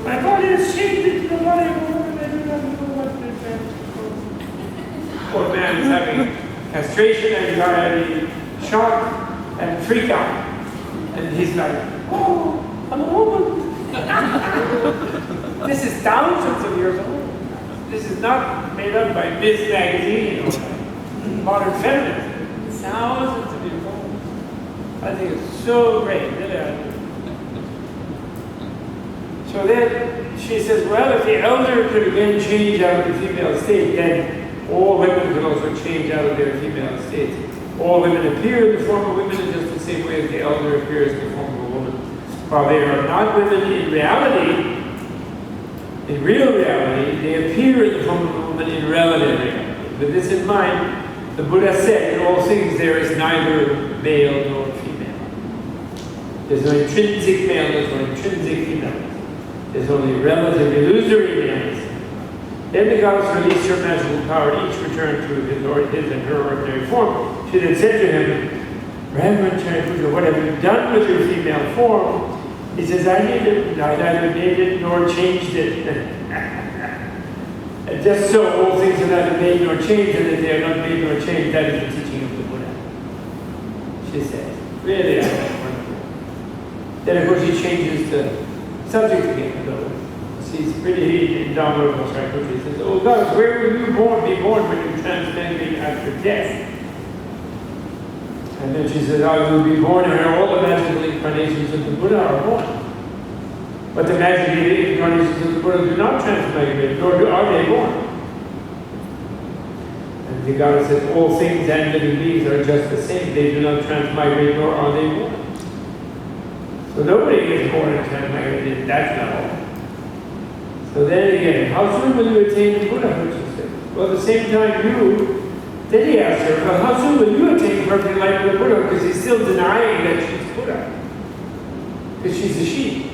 My body is shaped into the body of a woman. I do not know what this is. Poor man is having castration anxiety, shock, and freak out. And he's like, oh, I'm a woman. This is thousands of years old. This is not made up by Ms. Magazine or Modern Feminist. It's thousands of years old. I think it's so great. So then she says, well, if the elder could again change out of the female state, then all women could also change out of their female states. All women appear in the form of women in just the same way as the elder appears in the form of a woman. While they are not women in reality, in real reality, they appear in the form of a woman in relative reality. With this in mind, the Buddha said, in all things there is neither male nor female. There's no intrinsic male, there's no intrinsic female. is only relative, illusory reality. Then the goddess released her magical power, and each returned to his and her ordinary form. She then said to him, Reverend Chariputta, what have you done with your female form? He says, I neither made it nor changed it. And just so all things are neither made nor changed, and that they are not made nor changed, that is the teaching of the Buddha. She says, really, I like wonderful. Then of course he changes the subject again, though. He's pretty indomitable, Sariputta. He says, oh goddess, where will you be born when you transmigrate after death? And then she says, I will be born where all the magical incarnations of the Buddha are born. But the magical incarnations of the Buddha do not transmigrate, nor are they born. And the goddess says, all things and living beings are just the same. They do not transmigrate, nor are they born. So nobody is born and transmigrated at that level. So then again, how soon will you attain the Buddha? She said. Well, at the same time then he asked her, well, how soon will you attain perfect light with the Buddha? Because he's still denying that she's Buddha. Because she's a she.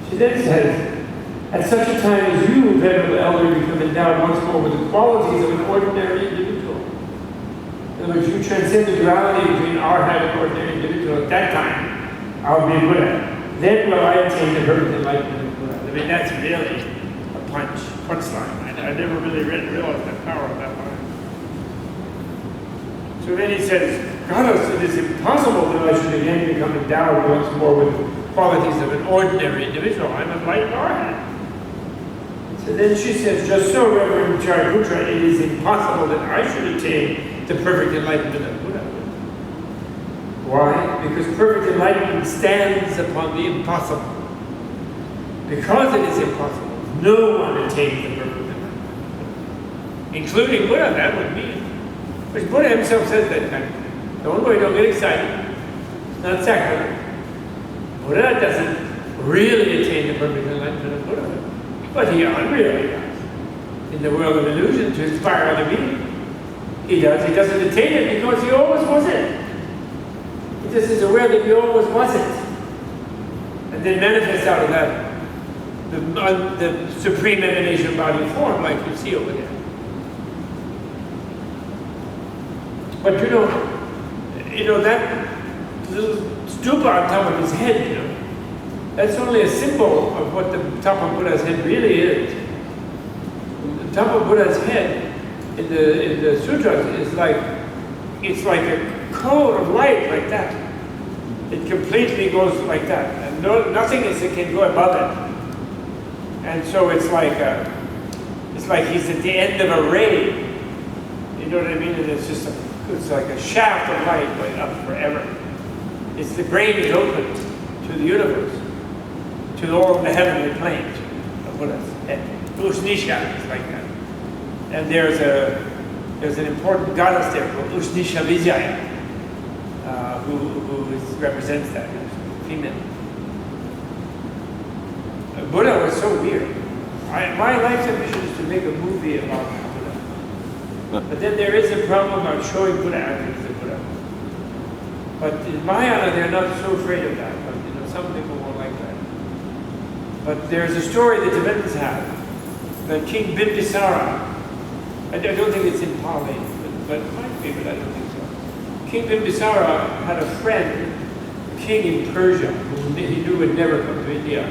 She then says, at such a time as you, venerable elder, become endowed once more with the qualities of an ordinary individual. In other words, you transcend the duality between our head and ordinary individual. At that time, I'll be Buddha. Then will I attain the perfect enlightenment of Buddha. I mean, that's really a punchline. I never really realized the power of that line. So then he says, Goddess, it is impossible that I should again become endowed once more with the qualities of an ordinary individual. I'm a light arhat. So then she says, just so, Reverend Chariputta, it is impossible that I should attain the perfect enlightenment of Buddha. Why? Because perfect enlightenment stands upon the impossible. Because it is impossible, no one attains the perfect enlightenment. Including Buddha, that would mean. Which Buddha himself says that kind of thing. Don't worry, don't get excited. It's not sacrilege. Buddha doesn't really attain the perfect enlightenment of Buddha. But he unreally does. In the world of illusion, to inspire other beings. He does. He doesn't attain it because he always was it. He just is aware that he always was it. And then manifests out of that the supreme emanation body form, like you see over there. But you know that little stupa on top of his head, that's only a symbol of what the top of Buddha's head really is. The top of Buddha's head in the sutras is like a cone of light like that. It completely goes like that, and nothingness that can go above it. And so it's like he's at the end of a ray. You know what I mean? And it's like a shaft of light going up forever. It's the brain is open to the universe, to all of the heavenly planes of Buddha's head. Ushnisha is like that. And there's an important goddess there called Ushnisha Vijaya, who represents that, female. Buddha was so weird. My life's ambition is to make a movie about Buddha. But then there is a problem about showing Buddha acting as a Buddha. But in Mahayana, they're not so afraid of that. But some people won't like that. But there's a story the Tibetans have that King Bimbisara, I don't think it's in Pali, but it might be, but I don't think so. King Bimbisara had a friend, a king in Persia, who he knew would never come to India.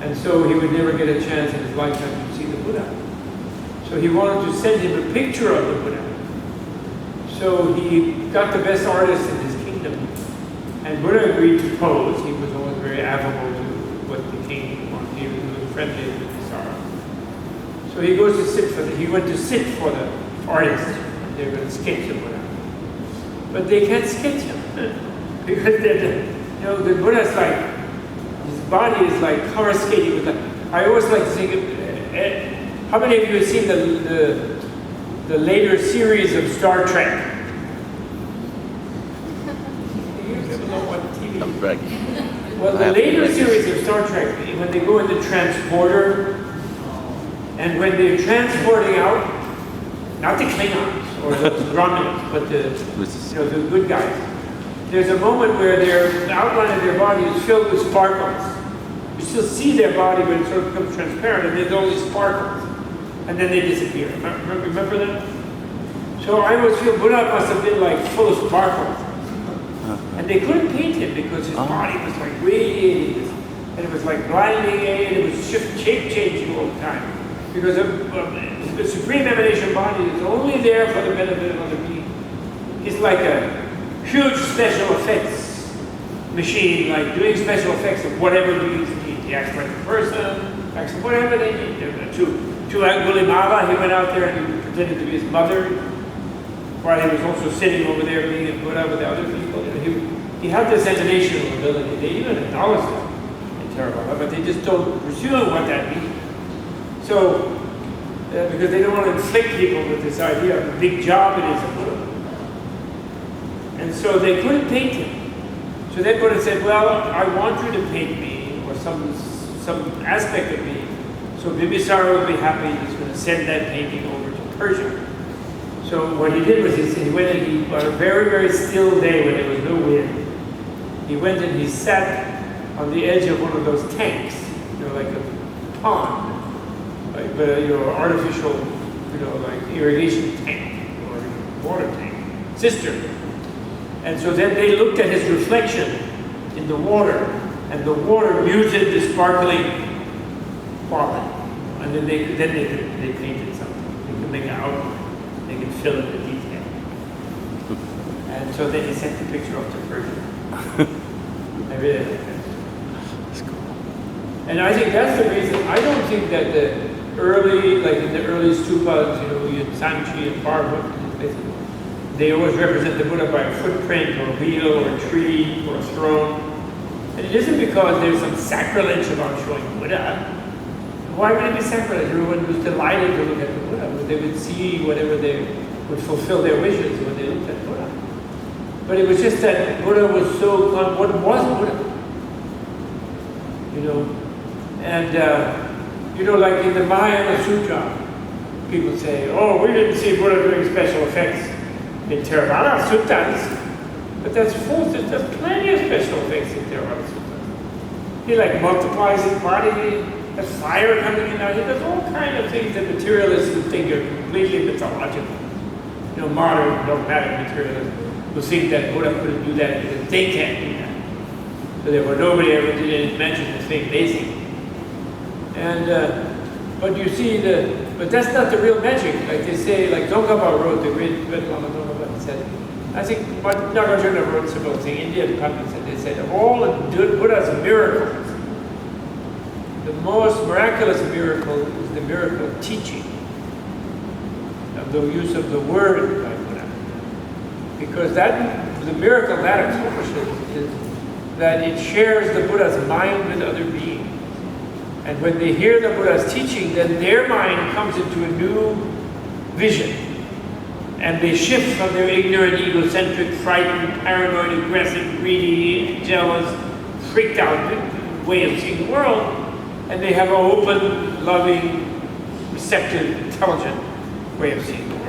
And so he would never get a chance in his lifetime to see the Buddha. So he wanted to send him a picture of the Buddha. So he got the best artist in his kingdom. And Buddha agreed to pose. He was always very affable to what the king wanted. He was friendly with Bimbisara. So he goes to he went to sit for the artist. They were going to sketch the Buddha. But they can't sketch him. Because the Buddha's like, his body is like coruscating with like, I always like to think, how many of you have seen the later series of Star Trek? Right. Well, the later series of Star Trek, when they go in the transporter, and when they're transporting out, not the Klingons or the Romulans, but the good guys, there's a moment where the outline of their body is filled with sparkles. You still see their body, but it sort of becomes transparent, and there's all these sparkles, and then they disappear. Remember that? So I always feel Buddha must have been like full of sparkles. And they couldn't paint him because his body was like radiating, and it was like blinding, and it was shape changing all the time. Because the Supreme Emanation body is only there for the benefit of other beings. He's like a huge special effects machine, like doing special effects of whatever beings need. He acts like a person, acts like whatever they need. To Angulimala, he went out there and he pretended to be his mother, while he was also sitting over there being a Buddha with the other people. He had this emanational ability. They even acknowledge it in Theravada, but they just don't pursue what that means. So, because they don't want to inflict people with this idea of the big job it is of Buddha. And so they couldn't paint him. So then Buddha said, well, I want you to paint me, or some aspect of me. So Bimbisara will be happy. He's going to send that painting over to Persia. So what he did was he went and on a very, very still day when there was no wind, he went and he sat on the edge of one of those tanks, like a pond, like artificial, like irrigation tank or water tank, cistern. And so then they looked at his reflection in the water, and the water muted the sparkling quality. And then they painted something. They could make an outline. They could fill in the detail. And so then he sent the picture off to Persia. I really like that. That's cool. And I think that's the reason. I don't think that the early, like in the early stupas, Sanchi and Bhargava, they always represent the Buddha by a footprint or a wheel or a tree or a throne. And it isn't because there's some sacrilege about showing Buddha. Why would it be sacrilege? Everyone was delighted to look at the Buddha. They would see whatever they would fulfill their wishes when they looked at Buddha. But it was just that Buddha was so, what was Buddha? And, like in the Mahayana Sutra, people say, oh, we didn't see Buddha doing special effects in Theravada suttas, but that's false. There's plenty of special effects in Theravada suttas. He like multiplies his body, there's fire coming in out. He does all kinds of things that materialists would think are completely mythological. Modern dogmatic materialists who think that Buddha couldn't do that because they can't do that. So therefore nobody ever did mention the thing they think. And but you see but that's not the real magic. Like they say, like Tsongkhapa wrote, the great Lama Tsongkhapa said, I think Nagarjuna wrote similar thing, Indian pundits, and they said of all the Buddha's miracles, the most miraculous miracle is the miracle of teaching, of the use of the word by Buddha. Because the miracle that accomplishes is that it shares the Buddha's mind with other beings. And when they hear the Buddha's teaching, then their mind comes into a new vision. And they shift from their ignorant, egocentric, frightened, paranoid, aggressive, greedy, jealous, freaked out way of seeing the world. And they have an open, loving, receptive, intelligent way of seeing the world.